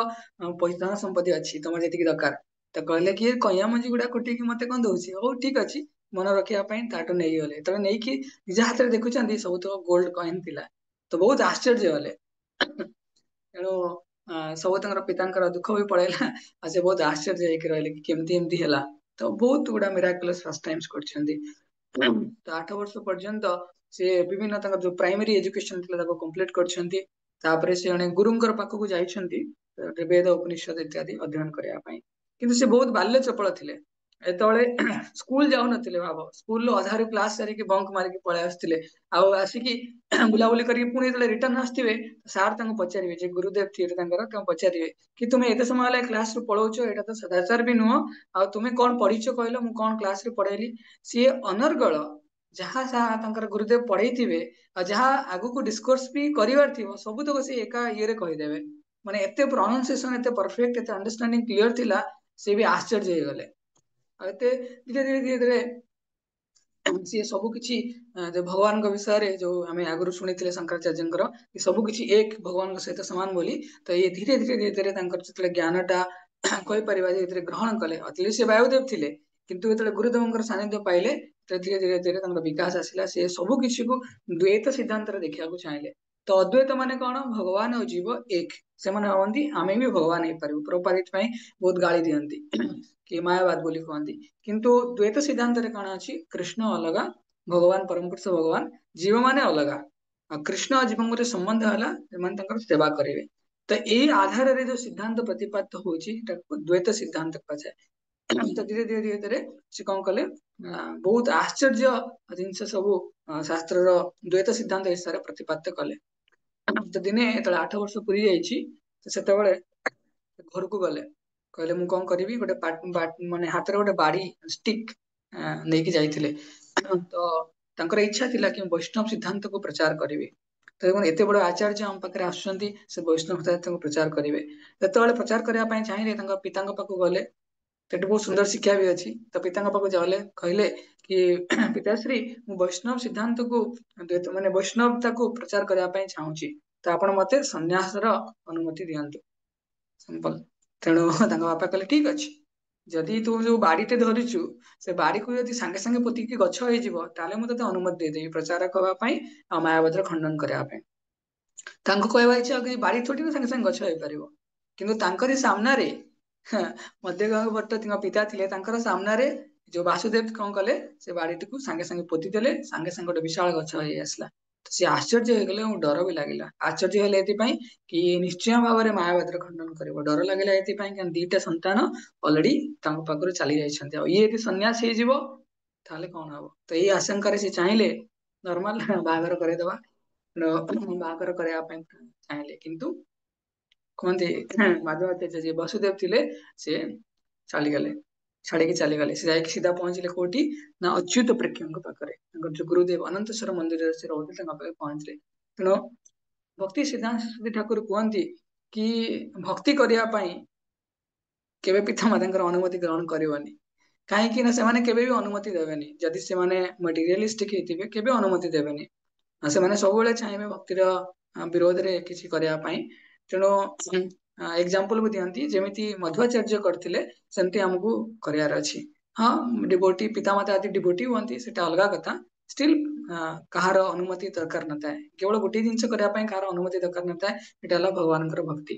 ପଇସା ସମ୍ପତ୍ତି ଅଛି ତମର ଯେତିକି ଦରକାର। ତ କହିଲେ କି କଇଁଆ ମଞ୍ଜି ଗୁଡା କୋଟିକି ମତେ କଣ ଦଉଛି ହଉ ଠିକ ଅଛି ମନେ ରଖିବା ପାଇଁ ତାଠୁ ନେଇଗଲେ ଯେତେବେଳେ ନେଇକି ନିଜ ହାତରେ ଦେଖୁଛନ୍ତି ସବୁତକ ଗୋଲ୍ଡ କଏନ ଥିଲା। ତ ବହୁତ ଆଶ୍ଚର୍ଯ୍ୟ ହେଲେ ତେଣୁ ସବୁ ତାଙ୍କର ପିତାଙ୍କର ଦୁଃଖ ବି ପଳେଇଲା ଆଉ ସେ ବହୁତ ଆଶ୍ଚର୍ଯ୍ୟ ହେଇକି ରହିଲେ କି କେମିତି ଏମିତି ହେଲା। ତ ବହୁତ ଗୁଡା ମିରାକଲସ ପାସ୍ଟାଇମ୍ସ କରିଛନ୍ତି। ତ 8 ବର୍ଷ ପର୍ଯ୍ୟନ୍ତ ସେ ବିଭିନ୍ନ ତାଙ୍କର ଯୋଉ ପ୍ରାଇମେରୀ ଏଜୁକେସନ ଥିଲା ତାକୁ କମ୍ପ୍ଲିଟ କରିଛନ୍ତି। ତାପରେ ସେ ଜଣେ ଗୁରୁଙ୍କର ପାଖକୁ ଯାଇଛନ୍ତି ବେଦ ଉପନିଷଦ ଇତ୍ୟାଦି ଅଧ୍ୟୟନ କରିବା ପାଇଁ। କିନ୍ତୁ ସେ ବହୁତ ବାଲ୍ୟ ଚପଳ ଥିଲେ ଏତେବେଳେ ସ୍କୁଲ ଯାଉନଥିଲେ ଭାବ, ସ୍କୁଲ ଅଧାରୁ କ୍ଲାସ ସାରିକି ବଙ୍କ ମାରିକି ପଳେଇ ଆସୁଥିଲେ, ଆଉ ଆସିକି ବୁଲାବୁଲି କରିକି ପୁଣି ଯେତେବେଳେ ରିଟର୍ନ ଆସିଥିବେ ସାର୍ ତାଙ୍କୁ ପଚାରିବେ, ଯେ ଗୁରୁଦେବ ଥିବେ ତାଙ୍କର, ତାଙ୍କୁ ପଚାରିବେ କି ତୁମେ ଏତେ ସମୟ ହେଲା କ୍ଲାସ ରୁ ପଳଉଛ, ଏଇଟା ତ ସଦାଚାର ବି ନୁହଁ, ଆଉ ତୁମେ କଣ ପଢିଛ କହିଲ, ମୁଁ କଣ କ୍ଲାସ ରେ ପଢେଇଲି। ସିଏ ଅନର୍ଗଳ ଯାହା ଯାହା ତାଙ୍କର ଗୁରୁଦେବ ପଢେଇଥିବେ ଆଉ ଯାହା ଆଗକୁ ଡିସ୍କୋର୍ସ ବି କରିବାର ଥିବ ସବୁତକ ସେ ଏକା ଇଏରେ କହିଦେବେ। ମାନେ ଏତେ ପ୍ରୋନାଉନ୍ସିଏସନ ଏତେ ପରଫେକ୍ଟ, ଏତେ ଅଣ୍ଡରଷ୍ଟାଣ୍ଡିଂ କ୍ଲିୟର ଥିଲା, ସେ ବି ଆଶ୍ଚର୍ଯ୍ୟ ହେଇଗଲେ। ଆଉ ଏତେ ଧୀରେ ଧୀରେ ଧୀରେ ଧୀରେ ସିଏ ସବୁ କିଛି ଯୋଉ ଭଗବାନଙ୍କ ବିଷୟରେ ଯୋଉ ଆମେ ଆଗରୁ ଶୁଣିଥିଲେ ଶଙ୍କରାଚାର୍ଯ୍ୟଙ୍କର ସବୁ କିଛି ଏକ ଭଗବାନଙ୍କ ସହିତ ସମାନ ବୋଲି, ତ ଇଏ ଧୀରେ ଧୀରେ ଧୀରେ ଧୀରେ ତାଙ୍କର ଯେତେବେଳେ ଜ୍ଞାନଟା କହିପାରିବା ଯେ ଏଥିରେ ଗ୍ରହଣ କଲେ, ଅତଲି ସେ ବାୟୁଦେବ ଥିଲେ କିନ୍ତୁ ଯେତେବେଳେ ଗୁରୁଦେବଙ୍କର ସାନ୍ନିଧ୍ୟ ପାଇଲେ ଧୀରେ ଧୀରେ ଧୀରେ ତାଙ୍କର ବିକାଶ ଆସିଲା, ସେ ସବୁ କିଛିକୁ ଦ୍ୱୈତ ସିଦ୍ଧାନ୍ତରେ ଦେଖିବାକୁ ଚାହିଁଲେ। ତ ଅଦ୍ୱୈତ ମାନେ କଣ, ଭଗବାନ ଆଉ ଜୀବ ଏକ, ସେମାନେ ଭାବନ୍ତି ଆମେ ବି ଭଗବାନ ହେଇପାରିବୁ। ପ୍ରଭୁପାଦ ପାଇଁ ବହୁତ ଗାଳି ଦିଅନ୍ତି କି ମାୟାବାଦ ବୋଲି କୁହନ୍ତି, କିନ୍ତୁ ଦ୍ୱୈତ ସିଦ୍ଧାନ୍ତରେ କଣ ଅଛି, କୃଷ୍ଣ ଅଲଗା, ଭଗବାନ ପରମ ପୁରୁଷ ଭଗବାନ, ଜୀବ ମାନେ ଅଲଗା, ଆଉ କୃଷ୍ଣ ଆଉ ଜୀବଙ୍କ ମଧ୍ୟରେ ସମ୍ବନ୍ଧ ହେଲା ସେମାନେ ତାଙ୍କର ସେବା କରିବେ। ତ ଏଇ ଆଧାରରେ ଯୋଉ ସିଦ୍ଧାନ୍ତ ପ୍ରତିପାଦିତ ହଉଛି ତାକୁ ଦ୍ୱୈତ ସିଦ୍ଧାନ୍ତ କୁହାଯାଏ। ତ ଧୀରେ ଧୀରେ ଧୀରେ ଧୀରେ ସେ କଣ କଲେ, ବହୁତ ଆଶ୍ଚର୍ଯ୍ୟ ଜିନିଷ ସବୁ ଶାସ୍ତ୍ରର ଦ୍ୱୈତ ସିଦ୍ଧାନ୍ତ ହିସାବରେ ପ୍ରତିପାଦିତ କଲେ। ତ ଦିନେ ଯେତେବେଳେ 8 ବର୍ଷ ପୁରୀ ଯାଇଛି, ସେତେବେଳେ ଘରକୁ ଗଲେ, କହିଲେ ମୁଁ କଣ କରିବି, ଗୋଟେ ମାନେ ହାତରେ ଗୋଟେ ବାଡି ଷ୍ଟିକ୍ ନେଇକି ଯାଇଥିଲେ। ତ ତାଙ୍କର ଇଚ୍ଛା ଥିଲା କି ମୁଁ ବୈଷ୍ଣବ ସିଦ୍ଧାନ୍ତକୁ ପ୍ରଚାର କରିବି। ତ ଦେଖୁନ ଏତେ ବଡ ଆଚାର୍ଯ୍ୟ ଆମ ପାଖରେ ଆସୁଛନ୍ତି, ସେ ବୈଷ୍ଣବ ସିଦ୍ଧାନ୍ତକୁ ପ୍ରଚାର କରିବେ। ଯେତେବେଳେ ପ୍ରଚାର କରିବା ପାଇଁ ଚାହିଁଲେ ତାଙ୍କ ପିତାଙ୍କ ପାଖକୁ ଗଲେ, ସେଠି ବହୁତ ସୁନ୍ଦର ଶିକ୍ଷା ବି ଅଛି। ତ ପିତାଙ୍କ ପାଖକୁ ଗଲେ, କହିଲେ କି ପିତାଶ୍ରୀ ମୁଁ ବୈଷ୍ଣବ ସିଦ୍ଧାନ୍ତକୁ ମାନେ ବୈଷ୍ଣବତାକୁ ପ୍ରଚାର କରିବା ପାଇଁ ଚାହୁଁଛି, ତ ଆପଣ ମତେ ସନ୍ନ୍ୟାସର ଅନୁମତି ଦିଅନ୍ତୁ। ସିମ୍ପଲ। ତେଣୁ ତାଙ୍କ ବାପା କହିଲେ ଠିକ ଅଛି, ଯଦି ତୁ ଯୋଉ ବାଡିଟେ ଧରିଛୁ ସେ ବାଡିକୁ ଯଦି ସାଙ୍ଗେ ସାଙ୍ଗେ ପୋତିକି ଗଛ ହେଇଯିବ, ତାହେଲେ ମୁଁ ତତେ ଅନୁମତି ଦେଇଦେବି ପ୍ରଚାର କରିବା ପାଇଁ ଆଉ ମାୟାବାଦର ଖଣ୍ଡନ କରିବା ପାଇଁ। ତାଙ୍କୁ କହିବା ଇଚ୍ଛା କି ବାଡି ଥୋଡି ନା ସାଙ୍ଗେ ସାଙ୍ଗେ ଗଛ ହେଇପାରିବ, କିନ୍ତୁ ତାଙ୍କରି ସାମ୍ନାରେ ମଧ୍ୟଗଙ୍ଗ ଭଟ୍ଟ ତାଙ୍କ ପିତା ଥିଲେ, ତାଙ୍କର ସାମ୍ନାରେ ଯୋଉ ବାସୁଦେବ କଣ କଲେ, ସେ ବାଡିଟିକୁ ସାଙ୍ଗେ ସାଙ୍ଗେ ପୋତି ଦେଲେ, ସାଙ୍ଗେ ସାଙ୍ଗେ ଗୋଟେ ବିଶାଳ ଗଛ ହେଇ ଆସିଲା। ସେ ଆଶ୍ଚର୍ଯ୍ୟ ହେଇଗଲେ ଏବଂ ଡର ବି ଲାଗିଲା। ଆଶ୍ଚର୍ଯ୍ୟ ହେଲେ ଏଥିପାଇଁ କି ନିଶ୍ଚୟ ଭାବରେ ମାୟାବାଦର ଖଣ୍ଡନ କରିବ, ଡର ଲାଗିଲା ଏଥିପାଇଁ କାରଣ ଦିଟା ସନ୍ତାନ ଅଲରେଡି ତାଙ୍କ ପାଖରୁ ଚାଲି ଯାଇଛନ୍ତି, ଆଉ ଇଏ ଯଦି ସନ୍ନ୍ୟାସ ହେଇଯିବ ତାହେଲେ କଣ ହବ। ତ ଏଇ ଆଶଙ୍କାରେ ସେ ଚାହିଁଲେ ନର୍ମାଲ ବାହାଘର କରେଇଦବା, ବାହାଘର କରିବା ପାଇଁ ଚାହିଁଲେ, କିନ୍ତୁ କୁହନ୍ତି ମାଧବାଚାର୍ଯ୍ୟ ଯିଏ ବସୁଦେବ ଥିଲେ ସେ ଚାଲିଗଲେ, ଛାଡିକି ଚାଲିଗଲେ। ସେ ଯାଇକି ସିଧା ପହଞ୍ଚିଲେ କୋଉଠି ନା ଅଚ୍ୟୁତ ପ୍ରେକ୍ଷଙ୍କ ପାଖରେ, ତାଙ୍କର ଯୋଉ ଗୁରୁଦେବ ଅନନ୍ତେଶ୍ୱର ମନ୍ଦିରରେ ସେ ରହୁଥିଲେ ତାଙ୍କ ପାଖରେ ପହଞ୍ଚିଲେ। ତେଣୁ ଭକ୍ତି ସିଦ୍ଧାନ୍ତ ସରସ୍ୱତୀ ଠାକୁର କୁହନ୍ତି କି ଭକ୍ତି କରିବା ପାଇଁ କେବେ ପିତାମାତାଙ୍କର ଅନୁମତି ଗ୍ରହଣ କରିବନି, କାହିଁକି ନା ସେମାନେ କେବେ ବି ଅନୁମତି ଦେବେନି। ଯଦି ସେମାନେ ମେଟେରିଆଲିଷ୍ଟିକ ହେଇଥିବେ କେବେ ଅନୁମତି ଦେବେନି, ସେମାନେ ସବୁବେଳେ ଚାହିଁବେ ଭକ୍ତିର ବିରୋଧରେ କିଛି କରିବା ପାଇଁ। ତେଣୁ ଏକ୍ସାମ୍ପଲ ବି ଦିଅନ୍ତି, ଯେମିତି ମଧ୍ୱାଚାର୍ଯ୍ୟ କରିଥିଲେ ସେମିତି ଆମକୁ କରିବାର ଅଛି। ହଁ ଡିଭୋଟି ପିତାମାତା ଆଦି ଡିଭୋଟି ହୁଅନ୍ତି, ସେଟା ଅଲଗା କଥା, ଷ୍ଟିଲ୍ କାହାର ଅନୁମତି ଦରକାର ନଥାଏ। କେବଳ ଗୋଟିଏ ଜିନିଷ କରିବା ପାଇଁ କାହାର ଅନୁମତି ଦରକାର ନଥାଏ, ଏଟା ହେଲା ଭଗବାନଙ୍କର ଭକ୍ତି।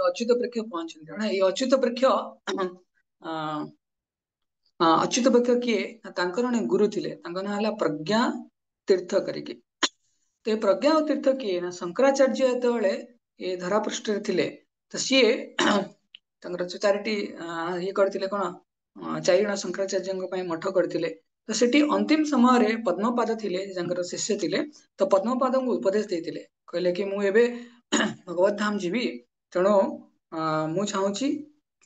ଅଚ୍ୟୁତ ପ୍ରେକ୍ଷ ପହଞ୍ଚନ୍ତି, ଏଇ ଅଚ୍ୟୁତ ପ୍ରେକ୍ଷ ଅଚ୍ୟୁତ ପ୍ରେକ୍ଷ କିଏ, ତାଙ୍କର ଜଣେ ଗୁରୁ ଥିଲେ, ତାଙ୍କ ନାଁ ହେଲା ପ୍ରଜ୍ଞା ତୀର୍ଥ କରିକି। ତ ଏ ପ୍ରଜ୍ଞା ତୀର୍ଥ କିଏ ନା ଶଙ୍କରାଚାର୍ଯ୍ୟ ଯେତେବେଳେ ଏ ଧରା ପୃଷ୍ଠରେ ଥିଲେ, ତ ସିଏ ତାଙ୍କର ଚାରିଟି ଇଏ କରିଥିଲେ କଣ, 4 ଜଣ ଶଙ୍କରାଚାର୍ଯ୍ୟଙ୍କ ପାଇଁ ମଠ କରିଥିଲେ। ତ ସେଠି ଅନ୍ତିମ ସମୟରେ ପଦ୍ମପାଦ ଥିଲେ ତାଙ୍କର ଶିଷ୍ୟ ଥିଲେ, ତ ପଦ୍ମପାଦଙ୍କୁ ଉପଦେଶ ଦେଇଥିଲେ, କହିଲେ କି ମୁଁ ଏବେ ଭଗବତ ଧାମ ଯିବି, ତେଣୁ ମୁଁ ଚାହୁଁଛି,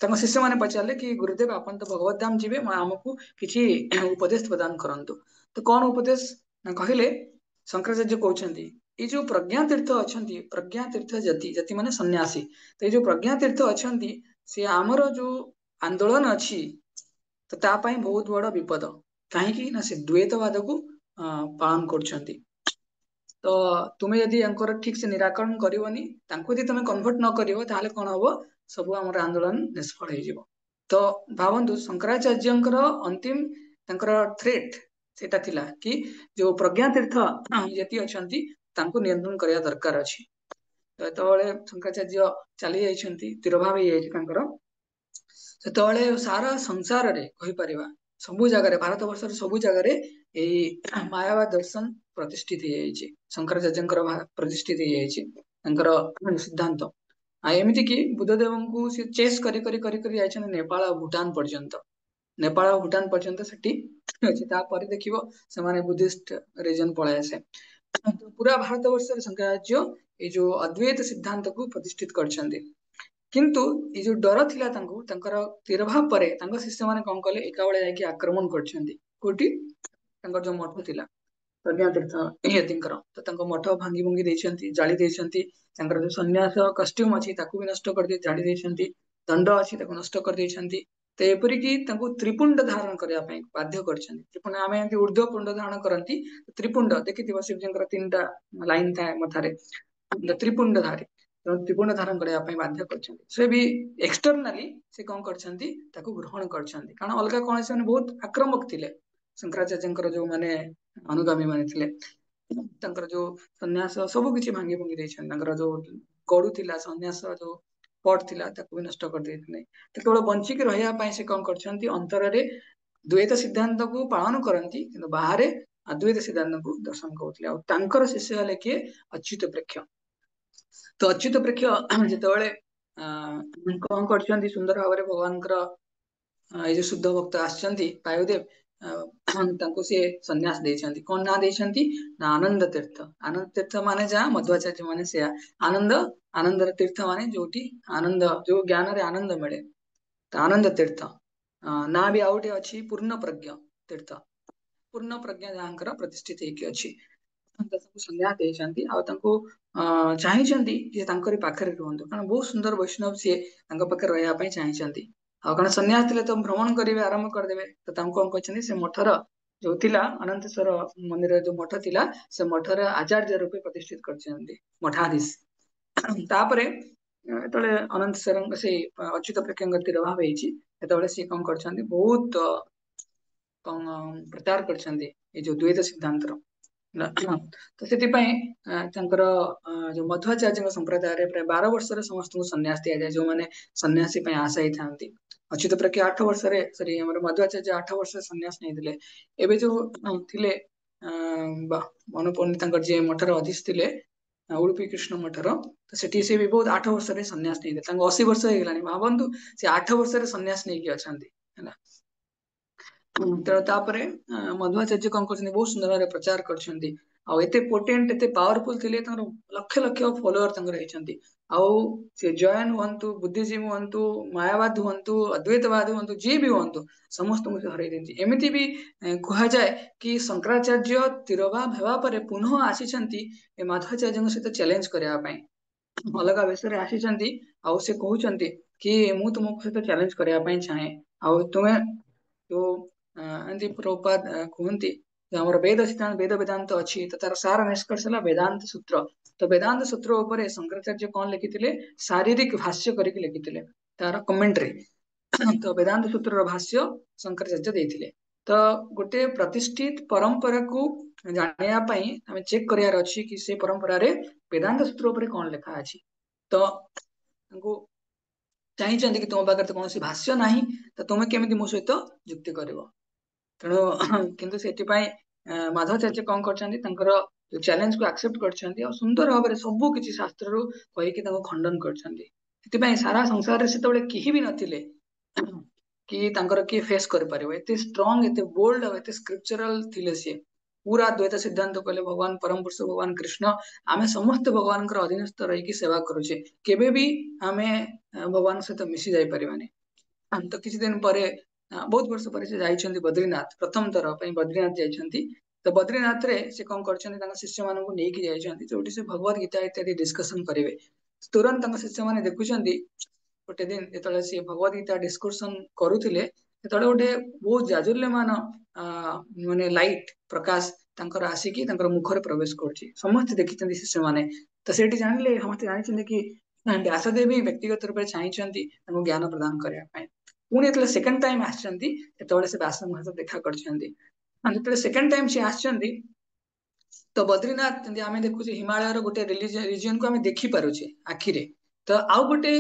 ତାଙ୍କ ଶିଷ୍ୟମାନେ ପଚାରିଲେ କି ଗୁରୁଦେବ ଆପଣ ତ ଭଗବତ ଧାମ ଯିବେ, ଆମକୁ କିଛି ଉପଦେଶ ପ୍ରଦାନ କରନ୍ତୁ। ତ କଣ ଉପଦେଶ ନା କହିଲେ, ଶଙ୍କରାଚାର୍ଯ୍ୟ କହୁଛନ୍ତି ଏଇ ଯୋଉ ପ୍ରଜ୍ଞା ତୀର୍ଥ ଅଛନ୍ତି, ପ୍ରଜ୍ଞା ତୀର୍ଥ ଯତି ମାନେ ସନ୍ନ୍ୟାସୀ, ତ ଏଇ ଯୋଉ ପ୍ରଜ୍ଞା ତୀର୍ଥ ଅଛନ୍ତି ସେ ଆମର ଯୋଉ ଆନ୍ଦୋଳନ ଅଛି ତ ତା ପାଇଁ ବହୁତ ବଡ ବିପଦ। କାହିଁକି ନା ସେ ଦ୍ୱୈତବାଦକୁ ପାଳନ କରୁଛନ୍ତି। ତ ତୁମେ ଯଦି ୟାଙ୍କର ଠିକ ସେ ନିରାକରଣ କରିବନି, ତାଙ୍କୁ ଯଦି ତମେ କନଭର୍ଟ ନ କରିବ, ତାହେଲେ କଣ ହବ, ସବୁ ଆମର ଆନ୍ଦୋଳନ ନିଷ୍ଫଳ ହେଇଯିବ। ତ ଭାବନ୍ତୁ ଶଙ୍କରାଚାର୍ଯ୍ୟଙ୍କର ଅନ୍ତିମ ତାଙ୍କର ଥ୍ରେଟ ସେଟା ଥିଲା କି ଯୋଉ ପ୍ରଜ୍ଞା ତୀର୍ଥ ଯେତି ଅଛନ୍ତି ତାଙ୍କୁ ନିୟନ୍ତ୍ରଣ କରିବା ଦରକାର ଅଛି। ତ ଯେତେବେଳେ ଶଙ୍କରାଚାର୍ଯ୍ୟ ଚାଲି ଯାଇଛନ୍ତି, ତିରୋଭାବ ହେଇଯାଇଛି ତାଙ୍କର, ସେତେବେଳେ ସାରା ସଂସାରରେ କହିପାରିବା ସବୁ ଜାଗାରେ, ଭାରତ ବର୍ଷର ସବୁ ଜାଗାରେ ଏଇ ମାୟାବାଦ ଦର୍ଶନ ପ୍ରତିଷ୍ଠିତ ହେଇଯାଇଛି, ଶଙ୍କରାଚାର୍ଯ୍ୟଙ୍କର ପ୍ରତିଷ୍ଠିତ ହେଇଯାଇଛି ତାଙ୍କର ସିଦ୍ଧାନ୍ତ। एमती कि बुद्धदेव को सी चेस करी करी करी करी जाइछन नेपाल और भूटान पर्यंत। नेपाल और भूटान पर्यंत सेठी अछि तापर देखिबो से माने बुद्धिस्ट रीजन पळे आसे। तो पूरा भारत वर्ष रे शंकराचार्य ए जो अद्वैत सिद्धांत को प्रतिष्ठित करछन्ते। किंतु ए जो डर थिला तांको तांकर तिरभाव परे तांको शिष्य माने कोन कले एका बेले जाके आक्रमण करछन्ते कोठी तांकर जो मठ थिला प्रज्ञा तीर्थ यतिंकर तो तांको मठ भांगी भुंगी देछन्ती जाली देछन्ती तांकर जो सन्यास कॉस्ट्यूम अछि ताकू भी नष्ट कर दे जाली देछन्ती दंड अछि ताकू नष्ट कर देछन्ती। तो एपरि कि तांको त्रिपुंड धारण करिया पय बाध्य करछन्ती। त्रिपुंड आमे एंती ऊर्ध्व पुंड धारण करंती त्रिपुंड देखिथिबो शिवजंकर तीनटा लाइन थाए मथारे त्रिपुंड धारी त्रिपुंड धारण करिया पय बाध्य करछन्ती। से भी एक्सटर्नली से कोन करछन्ती ताकू ग्रहण करछन्ती कारण अलगा कोन से बहुत आक्रामक थिले शंकराचार्यंकर जो माने अनुगामी माने थिले तांकर जो सन्यास सब किछि भांगी भुंगी देछन तांकर जो गडु थिला सन्यास जो पट थिला ताकू भी नष्ट कर देथिले। केवल बंची के रहया पय से कोन करछन्ती अंतर रे द्वैत सिद्धांत को पालन करंती किंतु बाहरे अद्वैत सिद्धांत को दर्शन करथिले और तांकर शिष्य हले के अच्युत प्रेक्ष। तो अच्युत प्रेक्ष जेतेबेले कोन करछन्ती सुंदर भाबरे भगवानकर ए जो शुद्ध भक्त आछन्ती पायुदेव तांको से सन्यास देछन्ती कोन ना देछन्ती ना आनंद तीर्थ। आनंद तीर्थ माने जा मध्वाचार्य माने से आनंद आनंद तीर्थ माने जोटी आनंद जो ज्ञान रे आनंद मिले तो आनंद तीर्थ ना भी आउटे अछि पूर्ण प्रज्ञ तीर्थ पूर्ण प्रज्ञा जांकर प्रतिष्ठित हेकी अछि। तांको सन्यास देछन्ती आ तांको चाहिछन्ती जे तांकरी पाखरे रुहंतु कारण बहुत सुंदर वैष्णव से तांको पाखरे रहया पय चाहिछन्ती आ कारण सन्यास दिले तो भ्रमण करिवे आरंभ कर देबे तो तांको कोन कहछन्ती से मठर जो थिला अनंतेश्वर मंदिर जो मठ थिला से मठर आचार्य रूपे प्रतिष्ठित करछन्ती मठाधीश। तापरे तळे अनंतेश्वर से अच्युत प्रेक्षंग तिरभाव हेछि एतबेले से कोन करछन्ती बहुत प्रचार करछन्ती ए जो द्वैत सिद्धांत रो तो सेति पय तांकर जो मध्वाचार्य संप्रदाय रे प्राय 12 वर्ष रे समस्त को सन्यास दिया जाय जो माने सन्यासी पय आशायी थांती। अच्युत प्रेक्ष 8 वर्ष रे सॉरी हमर मध्वाचार्य 8 वर्ष सन्यास नै दिले एबे जो थिले मनोपनी तांकर जे मठर अधीश थिले उडुपी कृष्ण मठर तो सेठी से भी बहुत 8 वर्ष रे सन्यास नै दिले तांको 80 वर्ष हे गेलानी भाबंतु से 8 वर्ष रे सन्यास नै कि अछंती हैला। तो तापरे मध्वाचार्य कोन करछन्ती बहुत सुंदर भाबरे प्रचार करछन्ती आ एते पोटेंट एते पावरफुल थिले तांकर लक्ष लक्ष फॉलोअर तांकर हेछन्ती आ से जैन हुअन्तु बुद्धिज्म हुअन्तु मायावाद हुअन्तु अद्वैतवाद हुअन्तु जे भी हुअन्तु समस्त को हरै देंती। एमिति भी कहा जाय कि शंकराचार्य तिरभाव हेबा परे पुनः आसीछन्ती ए माध्वाचार्य सहित चैलेंज करया पय अलगा विषय आसीछन्ती आ से कहउछन्ती कि मु तुमको सहित चैलेंज करया पय चाहे आ तुमे तो एंती प्रभुपाद कहन्ति हमर वेद सिद्धांत वेद वेदांत अछि त तार सार निष्कर्ष हला वेदांत सूत्र। तो वेदांत सूत्र ऊपर शंकराचार्य कोन लिखिथिले शारीरिक भाष्य करिक लिखिथिले तार कमेंटरी तो वेदांत सूत्र रो भाष्य शंकराचार्य देथिले। तो गोटे प्रतिष्ठित परंपरा को जानिया पई हमें चेक करियार अछि कि से परंपरा रे वेदांत सूत्र ऊपर कोन लिखा अछि तो हमको चाहिछन्ति कि तुम पाखरे कोनोसी भाष्य नाही तो तुमे केमिति मो सहित युक्ति करिवो तेणु किंतु सेति पय माधवाचार्य कोन करछन्ति तांकर चैलेंज को एक्सेप्ट करछन्ति और सुंदर भाबरे सब किछि शास्त्र रो कहि कि तांको खंडन करछन्ति। सेति पय सारा संसार रे सेतबेले केहि भी नथिले कि तांकर के फेस कर परिबो एते स्ट्रांग एते बोल्ड और एते स्क्रिप्चरल थिले से पूरा द्वैत सिद्धांत कहले भगवान परम पुरुष भगवान कृष्ण आमे समस्त भगवानकर अधीनस्थ रही कि सेवा करूछे केबे भी आमे भगवान सहित मिसी जाय परिबानी। तो किछि दिन परे बहुत वर्ष परे से जाइछन्ति बद्रीनाथ प्रथम तर पय बद्रीनाथ जाइछन्ति तो बद्रीनाथ रे से कोन करछन्ति तांका शिष्य मानन को नेकी जाइछन्ति जोटी से भगवत गीता इत्यादि डिस्कशन करिवे तुरंत तांका शिष्य माने देखुछन्ति गोटे दिन जेतले से भगवत गीता डिस्कशन करूथिले सेतले गोटे बहुत जाजुल्यमान माने लाइट प्रकाश तांकर आसीकी तांकर मुखरे प्रवेश करछि समस्त देखिछन्ति शिष्य माने तो सेठी जानिले समस्त जानिछन्ति कि व्यासदेव व्यक्तिगत रूप से चाहिछन्ति तांको ज्ञान प्रदान करया पय पुणी जेतले सेकंड टाइम आछन्ति सेतले से व्यास महर्षि देखा करछन्ति जेतले सेकंड टाइम से आछन्ति तो बद्रीनाथ जंदी आमे देखुछे हिमालय रो गोटे रीजन को आमे देखि पारुछे आखिरे तो आउ गोटे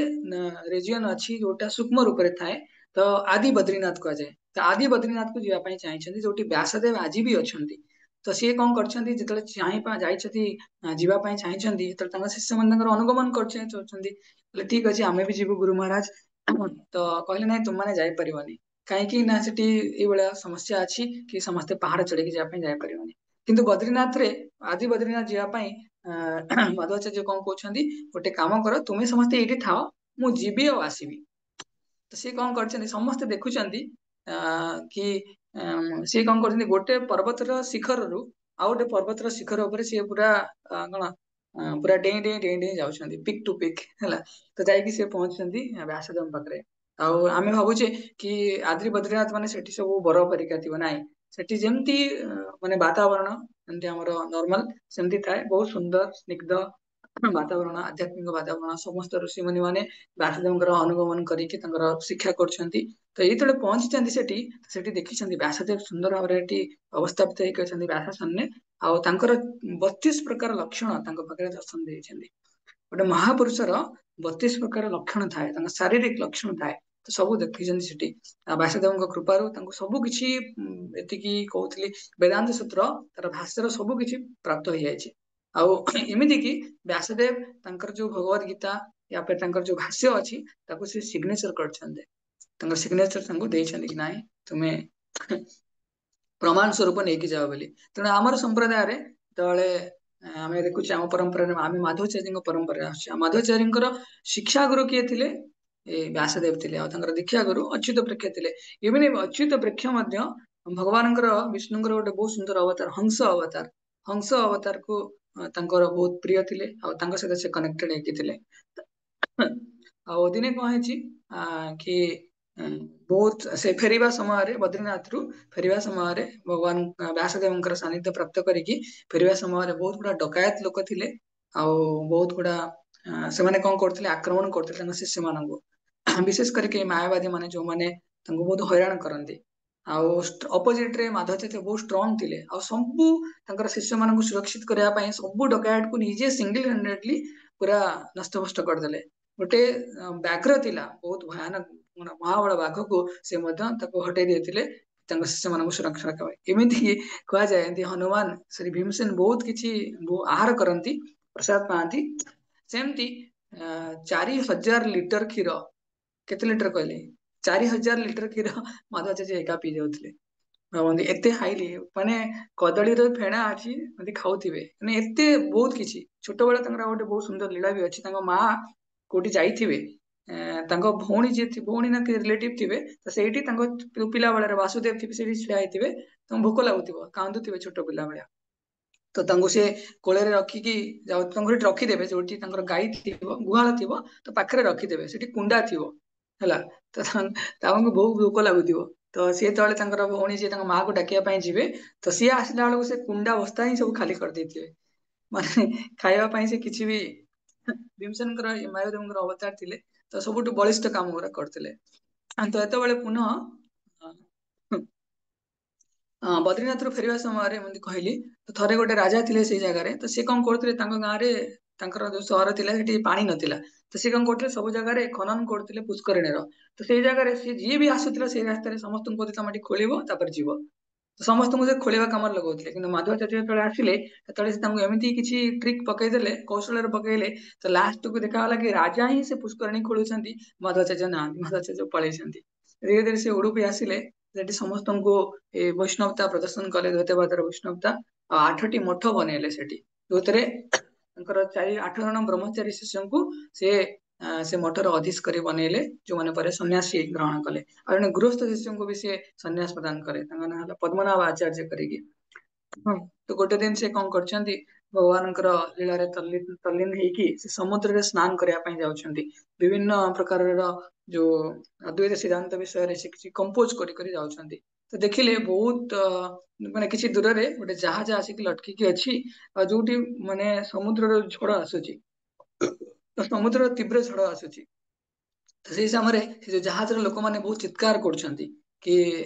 रीजन अछि जोटा सूक्ष्म रूप रे थाए तो आदि बद्रीनाथ को जाय तो आदि बद्रीनाथ को जीवा पय चाहिछन्ति जोटी व्यासदेव आज भी अछन्ति ତ ସିଏ କଣ କରିଛନ୍ତି ଯେତେବେଳେ ଯାଇଛନ୍ତି ଯିବା ପାଇଁ ଚାହିଁଛନ୍ତି ଯେତେବେଳେ ତାଙ୍କ ଶିଷ୍ୟମାନେ ତାଙ୍କର ଅନୁଗମନ କରୁଛନ୍ତି କହିଲେ ଠିକ ଅଛି ଆମେ ବି ଯିବୁ ଗୁରୁ ମହାରାଜ। ତ କହିଲେ ନାଇଁ ତୁମମାନେ ଯାଇପାରିବନି କାହିଁକି ନା ସେଠି ଏଇଭଳିଆ ସମସ୍ୟା ଅଛି କି ସମସ୍ତେ ପାହାଡ ଚଢିକି ଯିବା ପାଇଁ ଯାଇପାରିବନି। କିନ୍ତୁ ବଦ୍ରିନାଥରେ ଆଦି ବଦ୍ରିନାଥ ଯିବା ପାଇଁ ମାଧବାଚାର୍ଯ୍ୟ କଣ କହୁଛନ୍ତି ଗୋଟେ କାମ କର ତୁମେ ସମସ୍ତେ ଏଇଠି ଥାଅ ମୁଁ ଯିବି ଆଉ ଆସିବି। ତ ସିଏ କଣ କରିଛନ୍ତି ସମସ୍ତେ ଦେଖୁଛନ୍ତି କି ସିଏ କଣ କରୁଛନ୍ତି ଗୋଟେ ପର୍ବତର ଶିଖରରୁ ଆଉ ଗୋଟେ ପର୍ବତର ଶିଖର ଉପରେ ସିଏ ପୁରା କଣ ପୁରା ଡେଇଁ ଡେଇଁ ଡେଇଁ ଡେଇଁ ଯାଉଛନ୍ତି ପିକ୍ ଟୁ ପିକ୍ ହେଲା। ତ ଯାଇକି ସିଏ ପହଞ୍ଚୁଛନ୍ତି ବ୍ୟାସଦେବଙ୍କ ପାଖରେ। ଆଉ ଆମେ ଭାବୁଛେ କି ଆଦ୍ରି ବଦ୍ରିନାଥ ମାନେ ସେଠି ସବୁ ବରଫ ପରିକା ଥିବ ନାହିଁ ସେଠି ଯେମିତି ମାନେ ବାତାବରଣ ଯେମିତି ଆମର ନର୍ମାଲ ସେମିତି ଥାଏ ବହୁତ ସୁନ୍ଦର ସ୍ନିଗ୍ଧ ବାତାବରଣ ଆଧ୍ୟାତ୍ମିକ ବାତାବରଣ ସମସ୍ତ ଋଷିମୁନି ମାନେ ବ୍ୟାସଦେବଙ୍କର ଅନୁଗମନ କରିକି ତାଙ୍କର ଶିକ୍ଷା କରୁଛନ୍ତି। ତ ଯେତେବେଳେ ପହଞ୍ଚିଛନ୍ତି ସେଠି ସେଠି ଦେଖିଛନ୍ତି ବ୍ୟାସଦେବ ସୁନ୍ଦର ଭାବରେ ଏଠି ଅବସ୍ଥାପିତ ହେଇକି ଅଛନ୍ତି ବ୍ୟାସ ସାମ୍ନାରେ ଆଉ ତାଙ୍କର 32 ପ୍ରକାର ଲକ୍ଷଣ ତାଙ୍କ ପାଖରେ ଦର୍ଶନ ଦେଇଛନ୍ତି। ଗୋଟେ ମହାପୁରୁଷର 32 ପ୍ରକାର ଲକ୍ଷଣ ଥାଏ ତାଙ୍କ ଶାରୀରିକ ଲକ୍ଷଣ ଥାଏ ତ ସବୁ ଦେଖିଛନ୍ତି ସେଠି। ଆଉ ବ୍ୟାସଦେବଙ୍କ କୃପାରୁ ତାଙ୍କୁ ସବୁ କିଛି ଏତିକି କହୁଥିଲି ବେଦାନ୍ତ ସୂତ୍ର ତାର ଭାଷ୍ୟର ସବୁ କିଛି ପ୍ରାପ୍ତ ହେଇଯାଇଛି। ଆଉ ଏମିତି କି ବ୍ୟାସଦେବ ତାଙ୍କର ଯୋଉ ଭଗବତ ଗୀତା ତାଙ୍କର ଯୋଉ ଭାଷ୍ୟ ଅଛି ତାକୁ ସେ ସିଗ୍ନେଚର କରିଛନ୍ତି ତାଙ୍କର ସିଗ୍ନେଚର ତାଙ୍କୁ ଦେଇଛନ୍ତି କି ନାଇଁ ତୁମେ ପ୍ରମାଣ ସ୍ୱରୂପ ନେଇକି ଯାଅ ବୋଲି। ତେଣୁ ଆମର ସମ୍ପ୍ରଦାୟରେ ଯେତେବେଳେ ଆମେ ଦେଖୁଛେ ଆମ ପରମ୍ପରାରେ ଆମେ ମାଧବଚାର୍ଯ୍ୟଙ୍କ ପରମ୍ପରାରେ ଆସୁଛେ ଆଉ ମାଧବଚାର୍ଯ୍ୟଙ୍କର ଶିକ୍ଷା ଗୁରୁ କିଏ ଥିଲେ ଏ ବ୍ୟାସଦେବ ଥିଲେ ଆଉ ତାଙ୍କର ଦୀକ୍ଷା ଗୁରୁ ଅଚ୍ୟୁତ ପ୍ରେକ୍ଷ ଥିଲେ। ଇଭେନ ଅଚ୍ୟୁତ ପ୍ରେକ୍ଷ ମଧ୍ୟ ଭଗବାନଙ୍କର ବିଷ୍ଣୁଙ୍କର ଗୋଟେ ବହୁତ ସୁନ୍ଦର ଅବତାର ହଂସ ଅବତାର। ହଂସ ଅବତାରକୁ ତାଙ୍କର ବହୁତ ପ୍ରିୟ ଥିଲେ ଆଉ ତାଙ୍କ ସହିତ ସେ କନେକ୍ଟେଡ ହେଇକି ଥିଲେ। ଆଉ ଦିନେ କଣ ହେଇଛି କି ବହୁତ ସେ ଫେରିବା ସମୟରେ ବଦ୍ରିନାଥରୁ ଫେରିବା ସମୟରେ ଭଗବାନ ବ୍ୟାସଦେବଙ୍କର ସାନିଧ୍ୟ ପ୍ରାପ୍ତ କରିକି ଫେରିବା ସମୟରେ ବହୁତ ଗୁଡା ଡକାୟତ ଲୋକ ଥିଲେ ଆଉ ବହୁତ ଗୁଡା ସେମାନେ କଣ କରୁଥିଲେ ଆକ୍ରମଣ କରୁଥିଲେ ତାଙ୍କ ଶିଷ୍ୟ ମାନଙ୍କୁ ବିଶେଷ କରିକି ମାୟାବାଦୀ ମାନେ ଯୋଉମାନେ ତାଙ୍କୁ ବହୁତ ହଇରାଣ କରନ୍ତି। ଆଉ ଅପୋଜିଟ ରେ ମାଧବଚାର୍ଯ୍ୟ ବହୁତ ଷ୍ଟ୍ରଙ୍ଗ ଥିଲେ ଆଉ ସବୁ ତାଙ୍କର ଶିଷ୍ୟ ମାନଙ୍କୁ ସୁରକ୍ଷିତ କରିବା ପାଇଁ ସବୁ ଡକାୟତକୁ ନିଜେ ସିଙ୍ଗଲ ହ୍ୟାଣ୍ଡେଡଲି ପୁରା ନଷ୍ଟଭଷ୍ଟ କରିଦେଲେ। ଗୋଟେ ବ୍ୟାଘ୍ର ଥିଲା ବହୁତ ଭୟାନକ ମହାବଳ ବାଘକୁ ସେ ମଧ୍ୟ ତାକୁ ହଟେଇ ଦେଇଥିଲେ ତାଙ୍କ ଶିଷ୍ୟ ମାନଙ୍କୁ ସୁରକ୍ଷା ରଖିବା ପାଇଁ। ଏମିତି କୁହାଯାଏ ଏମିତି ହନୁମାନ ଶ୍ରୀ ଭୀମସେନ ବହୁତ କିଛି ଆହାର କରନ୍ତି ପ୍ରସାଦ ପାଆନ୍ତି ସେମିତି 4000 ଲିଟର କ୍ଷୀର କେତେ ଲିଟର କହିଲେ 4000 ଲିଟର କ୍ଷୀର ମାଧବଚାର୍ଯ୍ୟ ଏକା ପିଇ ଯାଉଥିଲେ। ଭାବନ୍ତି ଏତେ ହାଇଲି ମାନେ କଦଳୀର ଫେଣା ଅଛି ଏମିତି ଖାଉଥିବେ ମାନେ ଏତେ ବହୁତ କିଛି ଛୋଟବେଳେ ତାଙ୍କର ଗୋଟେ ବହୁତ ସୁନ୍ଦର ଲୀଳା ବି ଅଛି ତାଙ୍କ ମା କୋଉଠି ଯାଇଥିବେ ତାଙ୍କ ଭଉଣୀ ଯିଏ ଭଉଣୀ ନା ରିଲେଟିଭ ଥିବେ ତ ସେଇଠି ତାଙ୍କ ପିଲା ବେଳରେ ବାସୁଦେବ ଥିବେ ସେଇଠି ଛିଡା ହେଇଥିବେ ତାଙ୍କୁ ଭୋକ ଲାଗୁଥିବ କାନ୍ଦୁଥିବେ ଛୋଟ ପିଲା ଭଳିଆ ତ ତାଙ୍କୁ ସେ କୋଳରେ ରଖିକି ଯାଉ ତାଙ୍କୁ ସେଠି ରଖିଦେବେ ଯୋଉଠି ତାଙ୍କର ଗାଈ ଥିବ ଗୁହାଳ ଥିବ ତ ପାଖରେ ରଖିଦେବେ ସେଠି କୁଣ୍ଡା ଥିବ ହେଲା ତ ତାଙ୍କୁ ବହୁତ ଭୋକ ଲାଗୁଥିବ ତ ସିଏ ତଳେ ତାଙ୍କର ଭଉଣୀ ଯିଏ ତାଙ୍କ ମାଆକୁ ଡାକିବା ପାଇଁ ଯିବେ ତ ସିଏ ଆସିଲା ବେଳକୁ ସେ କୁଣ୍ଡା ବସ୍ତା ହିଁ ସବୁ ଖାଲି କରିଦେଇଥିବେ ମାନେ ଖାଇବା ପାଇଁ ସେ କିଛି ବି ଭୀମସେନଙ୍କର ମାୟାଦେବଙ୍କର ଅବତାର ଥିଲେ ତ ସବୁଠୁ ବଳିଷ୍ଠ କାମ ଗୁରା କରିଥିଲେ। ତ ଏତେବେଳେ ପୁନଃ ବଦ୍ରିନାଥରୁ ଫେରିବା ସମୟରେ ଏମିତି କହିଲି ତ ଥରେ ଗୋଟେ ରାଜା ଥିଲେ ସେଇ ଜାଗାରେ ତ ସେ କଣ କରୁଥିଲେ ତାଙ୍କ ଗାଁରେ ତାଙ୍କର ଯୋଉ ସହର ଥିଲା ସେଠି ପାଣି ନଥିଲା ତ ସେ କଣ କରୁଥିଲେ ସବୁ ଜାଗାରେ ଖନନ କରୁଥିଲେ ପୁଷ୍କରିଣୀର ତ ସେଇ ଜାଗାରେ ସିଏ ଯିଏ ବି ଆସୁଥିଲା ସେଇ ରାସ୍ତାରେ ସମସ୍ତଙ୍କୁ କହୁଥିଲେ ତମେ ଏଠି ଖୋଳିବ ତାପରେ ଯିବ ତ ସମସ୍ତଙ୍କୁ ସେ ଖୋଳିବା କାମରେ ଲଗାଉଥିଲେ କିନ୍ତୁ ମାଧବାଚାର୍ଯ୍ୟ ଯେତେବେଳେ ଆସିଲେ ସେତେବେଳେ ସେ ତାଙ୍କୁ ଏମିତି କିଛି ଟ୍ରିକ୍ ପକେଇଦେଲେ କୌଶଳରେ ପକେଇଲେ ତ ଲାଷ୍ଟକୁ ଦେଖାଗଲା କି ରାଜା ହିଁ ସେ ପୁଷ୍କରିଣୀ ଖୋଳୁଛନ୍ତି ମାଧବାଚାର୍ଯ୍ୟ ନାହାନ୍ତି ମାଧବାଚାର୍ଯ୍ୟ ପଳେଇଛନ୍ତି। ଧୀରେ ଧୀରେ ସେ ଉଡୁପି ଆସିଲେ ସେଠି ସମସ୍ତଙ୍କୁ ଏ ବୈଷ୍ଣବତା ପ୍ରଦର୍ଶନ କଲେ ଦ୍ୱୈତବାଦର ବୈଷ୍ଣବତା ଆଉ 8ଟି ମଠ ବନେଇଲେ ସେଠି ଯୋଉଥିରେ ତାଙ୍କର 8 ଜଣ ବ୍ରହ୍ମଚାରୀ ଶିଷ୍ୟଙ୍କୁ ସେ ସେ ମଠର ଅଧିଷ୍କରୀ ବନେଇଲେ ଯୋଉମାନେ ପରେ ସନ୍ନ୍ୟାସୀ ଗ୍ରହଣ କଲେ ଆଉ ଜଣେ ଗୃହସ୍ଥ ଶିଷ୍ୟଙ୍କୁ ବି ସେ ସନ୍ନ୍ୟାସ ପ୍ରଦାନ କଲେ ତାଙ୍କ ନାଁ ହେଲା ପଦ୍ମନାଭ ଆଚାର୍ଯ୍ୟ କରିକି। ହଁ ତ ଗୋଟେ ଦିନ ସେ କଣ କରିଛନ୍ତି ଭଗବାନଙ୍କର ଲୀଳାରେ ତଲ୍ଲୀନ ହେଇକି ସେ ସମୁଦ୍ରରେ ସ୍ନାନ କରିବା ପାଇଁ ଯାଉଛନ୍ତି ବିଭିନ୍ନ ପ୍ରକାରର ଯୋଉ ଅଦ୍ୱୈତ ସିଦ୍ଧାନ୍ତ ବିଷୟରେ ସେ କିଛି କମ୍ପୋଜ କରି କରି ଯାଉଛନ୍ତି ତ ଦେଖିଲେ ବହୁତ ମାନେ କିଛି ଦୂରରେ ଗୋଟେ ଜାହାଜ ଆସିକି ଲଟକିକି ଅଛି ଆଉ ଯୋଉଠି ମାନେ ସମୁଦ୍ରର ଝଡ ଆସୁଛି ତ ସମୁଦ୍ରର ତୀବ୍ର ଝଡ ଆସୁଛି ତ ସେଇ ସମୟରେ ସେ ଯୋଉ ଜାହାଜର ଲୋକମାନେ ବହୁତ ଚିତ୍କାର କରୁଛନ୍ତି କି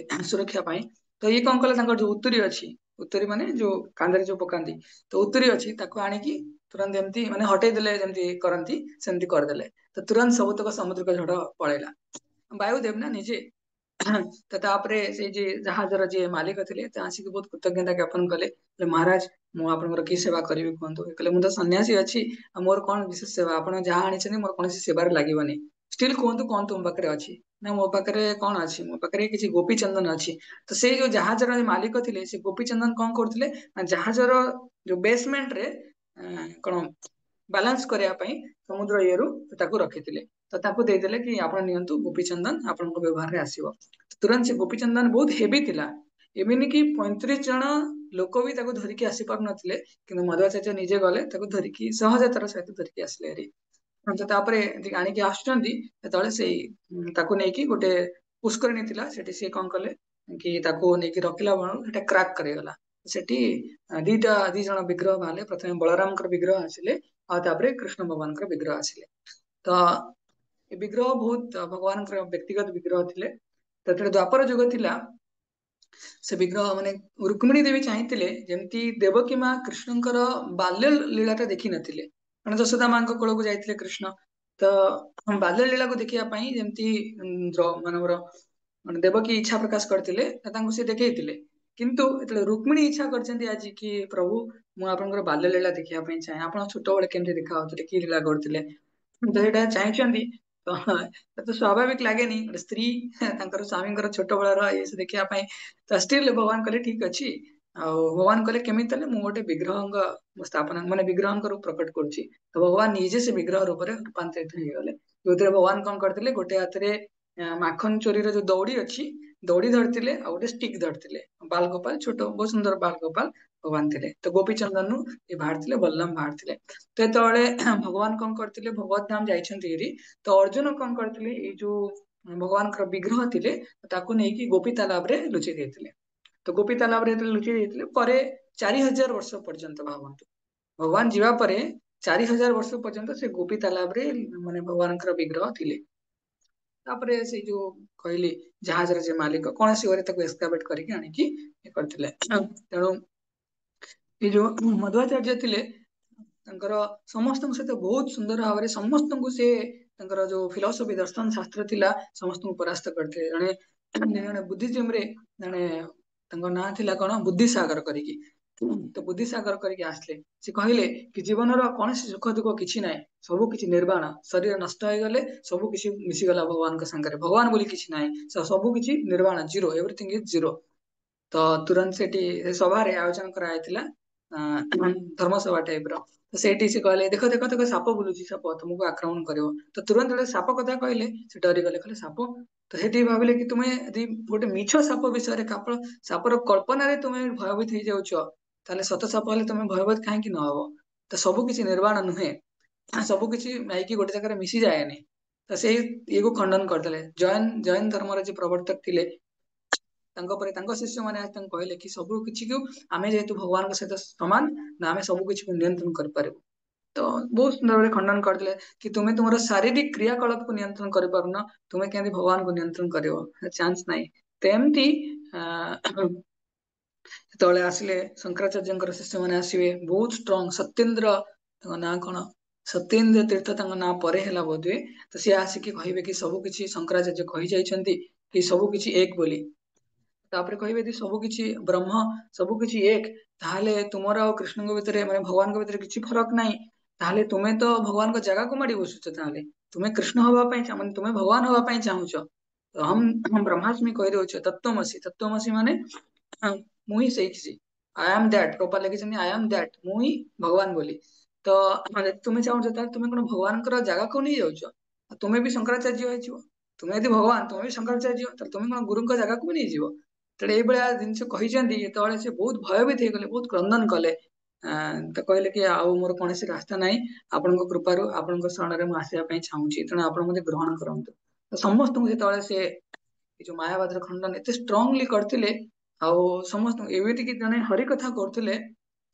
ସୁରକ୍ଷା ପାଇଁ ତ ଇଏ କଣ କଲେ ତାଙ୍କର ଯୋଉ ଉତ୍ତୁରୀ ଅଛି ଉତ୍ତୁରୀ ମାନେ ଯୋଉ କାନ୍ଧରେ ଯୋଉ ପକାନ୍ତି ତ ଉତ୍ତୁରୀ ଅଛି ତାକୁ ଆଣିକି ତୁରନ୍ତ ଏମିତି ମାନେ ହଟେଇ ଦେଲେ ଯେମିତି କରନ୍ତି ସେମିତି କରିଦେଲେ ତ ତୁରନ୍ତ ସବୁତକ ସାମୁଦ୍ରିକ ଝଡ ପଳେଇଲା ବାୟୁଦେବ ନା ନିଜେ ତାପରେ ସେ ଯେ ଜାହାଜର ଯିଏ ମାଲିକ ଥିଲେ ସେ ଆସିକି ବହୁତ କୃତଜ୍ଞତା ଜ୍ଞାପନ କଲେ ମହାରାଜ ମୁଁ ଆପଣଙ୍କର କି ସେବା କରିବି କୁହନ୍ତୁ କହିଲେ ମୁଁ ତ ସନ୍ନ୍ୟାସୀ ଅଛି ଆଉ ମୋର କଣ ବିଶେଷ ସେବା ଆପଣ ଯାହା ଆଣିଛନ୍ତି ମୋର କୌଣସି ସେବାରେ ଲାଗିବନି ଷ୍ଟିଲ୍ କୁହନ୍ତୁ କଣ ତୁମ ପାଖରେ ଅଛି ନା ମୋ ପାଖରେ କଣ ଅଛି ମୋ ପାଖରେ କିଛି ଗୋପୀ ଚନ୍ଦନ ଅଛି ତ ସେଇ ଯୋଉ ଜାହାଜର ମାଲିକ ଥିଲେ ସେ ଗୋପୀ ଚନ୍ଦନ କଣ କରୁଥିଲେ ନା ଜାହାଜର ଯୋଉ ବେସମେଣ୍ଟ ରେ କଣ ବାଲାନ୍ସ କରିବା ପାଇଁ ସମୁଦ୍ର ଇଏରୁ ତାକୁ ରଖିଥିଲେ ତ ତାକୁ ଦେଇଦେଲେ କି ଆପଣ ନିଅନ୍ତୁ ଗୋପୀଚନ୍ଦନ ଆପଣଙ୍କ ବ୍ୟବହାରରେ ଆସିବ ତୁରନ୍ତ ସେ ଗୋପୀଚନ୍ଦନ ବହୁତ ହେଭି ଥିଲା ଏମିତି 35 ଜଣ ଲୋକ ବି ତାକୁ ଧରିକି ଆସି ପାରୁନଥିଲେ କିନ୍ତୁ ମଧ୍ୱାଚାର୍ଯ୍ୟ ନିଜେ ଗଲେ ତାକୁ ଧରିକି ସହଜତାର ସହିତ ଧରିକି ଆସିଲେ ହେରି ତାପରେ ଆଣିକି ଆସୁଛନ୍ତି ସେତେବେଳେ ସେଇ ତାକୁ ନେଇକି ଗୋଟେ ପୁଷ୍କରିଣୀ ଥିଲା ସେଠି ସିଏ କଣ କଲେ କି ତାକୁ ନେଇକି ରଖିଲା ବେଳକୁ ସେଟା କ୍ରାକ୍ କରିଗଲା ସେଠି ଦି ଜଣ ବିଗ୍ରହ ବାହାରିଲେ ପ୍ରଥମେ ବଳରାମଙ୍କର ବିଗ୍ରହ ଆସିଲେ ଆଉ ତାପରେ କୃଷ୍ଣ ଭଗବାନଙ୍କର ବିଗ୍ରହ ଆସିଲେ ତ ଏ ବିଗ୍ରହ ବହୁତ ଭଗବାନଙ୍କର ବ୍ୟକ୍ତିଗତ ବିଗ୍ରହ ଥିଲେ ଯେତେବେଳେ ଦ୍ୱାପର ଯୁଗ ଥିଲା ସେ ବିଗ୍ରହ ମାନେ ରୁକ୍ମିଣୀ ଦେବୀ ଚାହିଁଥିଲେ ଯେମିତି ଦେବକୀ ମା କୃଷ୍ଣଙ୍କର ବାଲ୍ୟ ଲୀଳାଟା ଦେଖିନଥିଲେ ମାନେ ଯଶୋଦା ମାଙ୍କ କୋଳକୁ ଯାଇଥିଲେ କୃଷ୍ଣ ତ ବାଲ୍ୟ ଲୀଳାକୁ ଦେଖିବା ପାଇଁ ଯେମିତି ମାନଙ୍କର ମାନେ ଦେବକୀ ଇଚ୍ଛା ପ୍ରକାଶ କରିଥିଲେ ତାଙ୍କୁ ସେ ଦେଖେଇଥିଲେ କିନ୍ତୁ ଯେତେବେଳେ ରୁକ୍ମିଣୀ ଇଚ୍ଛା କରିଛନ୍ତି ଆଜି କି ପ୍ରଭୁ ମୁଁ ଆପଣଙ୍କର ବାଲ୍ୟ ଲୀଳା ଦେଖିବା ପାଇଁ ଚାହେଁ ଆପଣ ଛୋଟବେଳେ କେମିତି ଦେଖା ହଉଥିଲେ କି ଲୀଳା କରୁଥିଲେ ତ ସେଇଟା ଚାହିଁଛନ୍ତି ତ ତ ସ୍ୱାଭାବିକ ଲାଗେନି ଗୋଟେ ସ୍ତ୍ରୀ ତାଙ୍କର ସ୍ୱାମୀଙ୍କର ଛୋଟ ବେଳର ଇଏ ଦେଖିବା ପାଇଁ ତ ଷ୍ଟିଲ୍ ଭଗବାନ କହିଲେ ଠିକ ଅଛି ଆଉ ଭଗବାନ କହିଲେ କେମିତି ହେଲେ ମୁଁ ଗୋଟେ ବିଗ୍ରହଙ୍କ ସ୍ଥାପନ ମାନେ ବିଗ୍ରହଙ୍କ ରୂପ ପ୍ରକଟ କରୁଛି ତ ଭଗବାନ ନିଜେ ସେ ବିଗ୍ରହ ରୂପରେ ରୂପାନ୍ତରିତ ହେଇଗଲେ ଯୋଉଥିରେ ଭଗବାନ କଣ କରିଥିଲେ ଗୋଟେ ହାତରେ ମାଖନ ଚୋରିର ଯୋଉ ଦଉଡି ଅଛି ଦଉଡି ଧରିଥିଲେ ଆଉ ଗୋଟେ ଷ୍ଟିକ୍ ଧରିଥିଲେ ବାଲଗୋପାଳ ଛୋଟ ବହୁତ ସୁନ୍ଦର ବାଲଗୋପାଳ ଭଗବାନ ଥିଲେ ତ ଗୋପୀଚନ୍ଦନରୁ ଏ ବାହାରିଥିଲେ ବଲ୍ଲମ ବାହାରିଥିଲେ ତ ଯେତେବେଳେ ଭଗବାନ କଣ କରିଥିଲେ ଭଗବତ ଧାମ ଯାଇଛନ୍ତି ଏରି ତ ଅର୍ଜୁନ କଣ କରିଥିଲେ ଏଇ ଯୋଉ ଭଗବାନଙ୍କର ବିଗ୍ରହ ଥିଲେ ତାକୁ ନେଇକି ଗୋପୀ ତାଲାବରେ ଲୁଚେଇ ଦେଇଥିଲେ ତ ଗୋପୀ ତାଲାବରେ ଯେତେବେଳେ ଲୁଚେଇ ଦେଇଥିଲେ ପରେ 4000 ବର୍ଷ ପର୍ଯ୍ୟନ୍ତ ଭାବନ୍ତୁ ଭଗବାନ ଯିବା ପରେ 4000 ବର୍ଷ ପର୍ଯ୍ୟନ୍ତ ସେ ଗୋପୀ ତାଲାବରେ ମାନେ ଭଗବାନଙ୍କର ବିଗ୍ରହ ଥିଲେ ତାପରେ ସେଇ ଯୋଉ କହିଲି ଜାହାଜର ଯେ ମାଲିକ କୌଣସି ଘରେ ତାକୁ ଏସ୍କାଭେଟ କରିକି ଆଣିକି ଇଏ କରିଥିଲେ ତେଣୁ ଏ ଯୋଉ ମଧ୍ୱାଚାର୍ଯ୍ୟ ଥିଲେ ତାଙ୍କର ସମସ୍ତଙ୍କ ସହିତ ବହୁତ ସୁନ୍ଦର ଭାବରେ ସମସ୍ତଙ୍କୁ ସେ ତାଙ୍କର ଯୋଉ ଫିଲୋସଫି ଦର୍ଶନ ଶାସ୍ତ୍ର ଥିଲା ସମସ୍ତଙ୍କୁ ପରାସ୍ତ କରିଥିଲେ ଜଣେ ବୁଦ୍ଧିଜିମ ରେ ଜଣେ ତାଙ୍କ ନାଁ ଥିଲା କଣ ବୁଦ୍ଧିସାଗର କରିକି ତ ବୁଦ୍ଧିସାଗର କରିକି ଆସିଲେ ସେ କହିଲେ କି ଜୀବନର କୌଣସି ସୁଖ ଦୁଃଖ କିଛି ନାହିଁ ସବୁ କିଛି ନିର୍ବାଣ ଶରୀର ନଷ୍ଟ ହେଇଗଲେ ସବୁ କିଛି ମିଶିଗଲା ଭଗବାନଙ୍କ ସାଙ୍ଗରେ ଭଗବାନ ବୋଲି କିଛି ନାହିଁ ସବୁ କିଛି ନିର୍ବାଣ ଜିରୋ ଏଭ୍ରିଥିଙ୍ଗ ଇଜ ଜିରୋ ତ ତୁରନ୍ତ ସେଠି ସଭାରେ ଆୟୋଜନ କରାଯାଇଥିଲା ଧର୍ମସଭା ଟାଇପ ର ତ ସେଇଠି ସେ କହିଲେ ଦେଖ ଦେଖ ଦେଖ ସାପ ବୁଲୁଛି ସାପ ତମକୁ ଆକ୍ରମଣ କରିବ ତ ତୁରନ୍ତ ଗୋଟେ ସାପ କଥା କହିଲେ ସେ ଡରିଗଲେ କହିଲେ ସାପ ତ ସେଠି ଭାବିଲେ କି ତୁମେ ଯଦି ଗୋଟେ ମିଛ ସାପ ବିଷୟରେ ସାପର କଳ୍ପନାରେ ତୁମେ ଭୟଭୀତ ହେଇଯାଉଛ ତାହେଲେ ସତ ସାପ ହେଲେ ତମେ ଭୟଭୀତ କାହିଁକି ନହବ ତ ସବୁ କିଛି ନିର୍ବାଣ ନୁହେଁ ସବୁ କିଛି ନେଇକି ଗୋଟେ ଜାଗାରେ ମିଶି ଯାଏନି ତ ସେଇ ଇଏକୁ ଖଣ୍ଡନ କରିଦେଲେ ଜୈନ ଧର୍ମର ଯିଏ ପ୍ରବର୍ତ୍ତକ ଥିଲେ ତାଙ୍କ ପରେ ତାଙ୍କ ଶିଷ୍ୟମାନେ ଆସି ତାଙ୍କୁ କହିଲେ କି ସବୁ କିଛିକୁ ଆମେ ଯେହେତୁ ଭଗବାନଙ୍କ ସହିତ ସମାନ ନା ଆମେ ସବୁ କିଛିକୁ ନିୟନ୍ତ୍ରଣ କରିପାରିବୁ ତ ବହୁତ ସୁନ୍ଦର ଭାବରେ ଖଣ୍ଡନ କରିଦେଲେ କି ତୁମେ ତୁମର ଶାରୀରିକ କ୍ରିୟାକଳାପକୁ ନିୟନ୍ତ୍ରଣ କରିପାରୁନ ତୁମେ କେମିତି ଭଗବାନଙ୍କୁ ନିୟନ୍ତ୍ରଣ କରିବ ଚାନ୍ସ ନାହିଁ ତ ଏମିତି ଯେତେବେଳେ ଆସିଲେ ଶଙ୍କରାଚାର୍ଯ୍ୟଙ୍କର ଶିଷ୍ୟମାନେ ଆସିବେ ବହୁତ ଷ୍ଟ୍ରଙ୍ଗ ସତ୍ୟେନ୍ଦ୍ର ତାଙ୍କ ନାଁ କଣ ସତ୍ୟେନ୍ଦ୍ର ତୀର୍ଥ ତାଙ୍କ ନାଁ ପରେ ହେଲା ବୋଧହୁଏ ତ ସିଏ ଆସିକି କହିବେ କି ସବୁ କିଛି ଶଙ୍କରାଚାର୍ଯ୍ୟ କହିଯାଇଛନ୍ତି କି ସବୁ କିଛି ଏକ ବୋଲି ତାପରେ କହିବେ ଯଦି ସବୁ କିଛି ବ୍ରହ୍ମ ସବୁ କିଛି ଏକ ତାହେଲେ ତୁମର ଆଉ କୃଷ୍ଣଙ୍କ ଭିତରେ ମାନେ ଭଗବାନଙ୍କ ଭିତରେ କିଛି ଫରକ ନାହିଁ ତାହେଲେ ତୁମେ ତ ଭଗବାନଙ୍କ ଜାଗାକୁ ମାଡି ବସୁଛ ତାହେଲେ ତୁମେ କୃଷ୍ଣ ହବା ପାଇଁ ମାନେ ତୁମେ ଭଗବାନ ହବା ପାଇଁ ଚାହୁଁଛ ହମ ବ୍ରହ୍ମାସ୍ମି କହିଦଉଛ ତତ୍ତ୍ୱମସୀ ମାନେ ମୁଁ ହିଁ ସେଇ କିଛି ଆଇ ଆମ୍ ଦ୍ୟାଟ ପ୍ରପର ଲେଖିଛନ୍ତି ଆଇ ଆମ୍ ଦ୍ୟାଟ ମୁଁ ହିଁ ଭଗବାନ ବୋଲି ତ ଯଦି ତୁମେ ଚାହୁଁଛ ତାହେଲେ ତୁମେ କଣ ଭଗବାନଙ୍କର ଜାଗାକୁ ନେଇ ଯାଉଛ ତୁମେ ବି ଶଙ୍କରାଚାର୍ଯ୍ୟ ହେଇଯିବ ତୁମେ ଯଦି ଭଗବାନ ତୁମେ ବି ଶଙ୍କରାଚାର୍ଯ୍ୟ ତାହେଲେ ତୁମେ କଣ ଗୁରୁଙ୍କ ଜାଗାକୁ ବି ନେଇଯିବ ତେଣୁ ଏଇଭଳିଆ ଜିନିଷ କହିଛନ୍ତି ଯେତେବେଳେ ସେ ବହୁତ ଭୟଭୀତ ହେଇଗଲେ ବହୁତ କ୍ରନ୍ଦନ କଲେ ତ କହିଲେ କି ଆଉ ମୋର କୌଣସି ରାସ୍ତା ନାହିଁ ଆପଣଙ୍କ କୃପାରୁ ଆପଣଙ୍କ ଶରଣରେ ମୁଁ ଆସିବା ପାଇଁ ଚାହୁଁଛି ତେଣୁ ଆପଣ ମତେ ଗ୍ରହଣ କରନ୍ତୁ ତ ସମସ୍ତଙ୍କୁ ଯେତେବେଳେ ସେ ଏ ଯୋଉ ମାୟାବାଦର ଖଣ୍ଡନ ଏତେ ଷ୍ଟ୍ରଙ୍ଗଲି କରିଥିଲେ ଆଉ ସମସ୍ତଙ୍କୁ ଏମିତିକି ଜଣେ ହରିକଥା କରୁଥିଲେ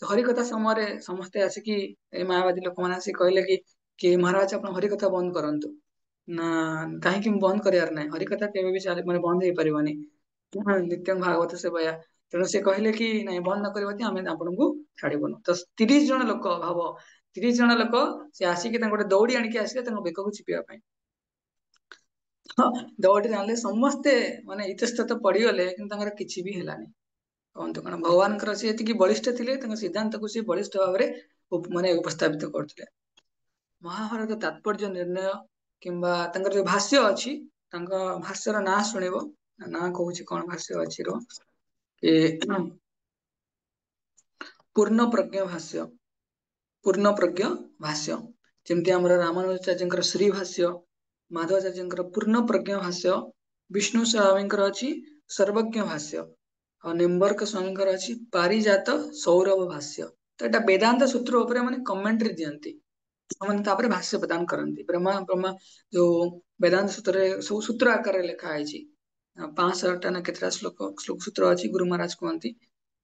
ହରିକଥା ସମୟରେ ସମସ୍ତେ ଆସିକି ଏଇ ମାୟାବାଦୀ ଲୋକମାନେ ଆସିକି କହିଲେ କି ମହାରାଜ ଆପଣ ହରିକଥା ବନ୍ଦ କରନ୍ତୁ ନା କାହିଁକି ବନ୍ଦ କରିବାର ନାହିଁ ହରିକଥା କେବେ ବି ମାନେ ବନ୍ଦ ହେଇପାରିବନି ନିତ୍ୟଂ ଭାଗବତ ସେବୟା ତେଣୁ ସେ କହିଲେ କି ନାଇଁ ବନ୍ଦ ନ କରିବା ଆମେ ଆପଣଙ୍କୁ ଛାଡିବୁନୁ ତ 30 ଜଣ ଲୋକ ଭାବ 30 ଜଣ ଲୋକ ସେ ଆସିକି ତାଙ୍କୁ ଗୋଟେ ଦୌଡି ଆଣିକି ଆସିଲେ ତାଙ୍କ ବେକକୁ ଚିପିବା ପାଇଁ ଦୌଡ଼ିରେ ଆଣିଲେ ସମସ୍ତେ ମାନେ ଇତସ୍ତତ ପଡିଗଲେ କିନ୍ତୁ ତାଙ୍କର କିଛି ବି ହେଲାନି। କହନ୍ତୁ କଣ ଭଗବାନଙ୍କର ସେ ଏତିକି ବଳିଷ୍ଠ ଥିଲେ, ତାଙ୍କ ସିଦ୍ଧାନ୍ତକୁ ସେ ବଳିଷ୍ଠ ଭାବରେ ମାନେ ଉପସ୍ଥାପିତ କରୁଥିଲେ। ମହାଭାରତ ତାତ୍ପର୍ଯ୍ୟ ନିର୍ଣ୍ଣୟ କିମ୍ବା ତାଙ୍କର ଯୋଉ ଭାଷ୍ୟ ଅଛି, ତାଙ୍କ ଭାଷ୍ୟର ନାଁ ଶୁଣିବ। ନାଁ କହୁଛି କଣ ଭାଷ୍ୟ ଅଛି ର ଏ ପୂର୍ଣ୍ଣ ପ୍ରଜ୍ଞ ଭାଷ୍ୟ, ପୂର୍ଣ୍ଣ ପ୍ରଜ୍ଞ ଭାଷ୍ୟ। ଯେମିତି ଆମର ରାମାନୁଜାଚାର୍ଯ୍ୟଙ୍କର ଶ୍ରୀ ଭାଷ୍ୟ, ମାଧବାଚାର୍ଯ୍ୟଙ୍କର ପୂର୍ଣ୍ଣ ପ୍ରଜ୍ଞ ଭାଷ୍ୟ, ବିଷ୍ଣୁ ସ୍ୱାମୀଙ୍କର ଅଛି ସର୍ବଜ୍ଞ ଭାଷ୍ୟ, ଆଉ ନିମ୍ବର୍କ ସ୍ୱାମୀଙ୍କର ଅଛି ପାରିଜାତ ସୌରଭ ଭାଷ୍ୟ। ତ ଏଇଟା ବେଦାନ୍ତ ସୂତ୍ର ଉପରେ ମାନେ କମେଣ୍ଟ୍ରି ଦିଅନ୍ତି, ସେମାନେ ତାପରେ ଭାଷ୍ୟ ପ୍ରଦାନ କରନ୍ତି। ବ୍ରହ୍ମା ଯୋଉ ବେଦାନ୍ତ ସୂତ୍ରରେ ସବୁ ସୂତ୍ର ଆକାରରେ ଲେଖା ହେଇଛି। 500ଟା ନା କେତେଟା ଶ୍ଲୋକ ସୂତ୍ର ଅଛି, ଗୁରୁ ମହାରାଜ କୁହନ୍ତି।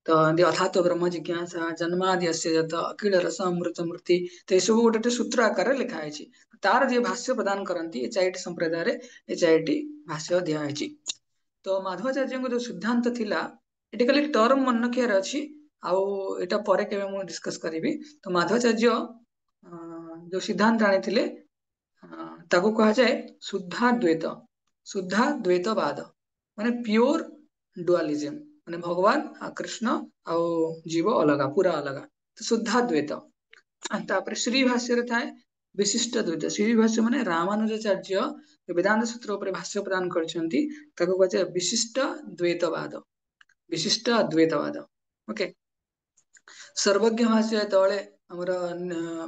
ତ ଏମିତି ଅଥାତ ବ୍ରହ୍ମ ଜିଜ୍ଞାସା ଜନ୍ମାଦ୍ୟସ୍ୟ ଯତ ଅଖିଳ ରସ ଅମୃତ ମୂର୍ତ୍ତି, ତ ଏସବୁ ଗୋଟେ ଗୋଟେ ସୂତ୍ର ଆକାରରେ ଲେଖା ହେଇଛି। ତାର ଯିଏ ଭାଷ୍ୟ ପ୍ରଦାନ କରନ୍ତି HIT ସମ୍ପ୍ରଦାୟରେ HIT ଭାଷ୍ୟ ଦିଆହେଇଛି। ତ ମାଧବାଚାର୍ଯ୍ୟଙ୍କ ଯୋଉ ସିଦ୍ଧାନ୍ତ ଥିଲା, ଏଠି ଖାଲି ଟର୍ମ ମନେ ରଖିବାର ଅଛି, ଆଉ ଏଇଟା ପରେ କେବେ ମୁଁ ଡିସ୍କସ କରିବି। ତ ମାଧବାଚାର୍ଯ୍ୟ ଯୋଉ ସିଦ୍ଧାନ୍ତ ଆଣିଥିଲେ, ତାକୁ କୁହାଯାଏ ଶୁଦ୍ଧାଦ୍ୱୈତ, ଶୁଦ୍ଧାଦ୍ୱୈତବାଦ, ମାନେ ପିଓର ଡୁଆଲିଜିମ୍, ମାନେ ଭଗବାନ ଆଉ କୃଷ୍ଣ ଆଉ ଜୀବ ଅଲଗା, ପୁରା ଅଲଗା, ଶୁଦ୍ଧାଦ୍ୱୈତ। ତାପରେ ଶ୍ରୀ ଭାଷ୍ୟରେ ଥାଏ ବିଶିଷ୍ଟ ଦ୍ୱୈତ। ଶ୍ରୀ ଭାଷ୍ୟ ମାନେ ରାମାନୁଜାଚାର୍ଯ୍ୟ ବେଦାନ୍ତ ସୂତ୍ର ଉପରେ ଭାଷ୍ୟ ପ୍ରଦାନ କରିଛନ୍ତି, ତାକୁ କୁହାଯାଏ ବିଶିଷ୍ଟ ଦ୍ୱୈତବାଦ, ବିଶିଷ୍ଟ ଅଦ୍ୱୈତବାଦ। ଓକେ। ସର୍ବଜ୍ଞ ଭାଷ୍ୟ ତଳେ ଆମର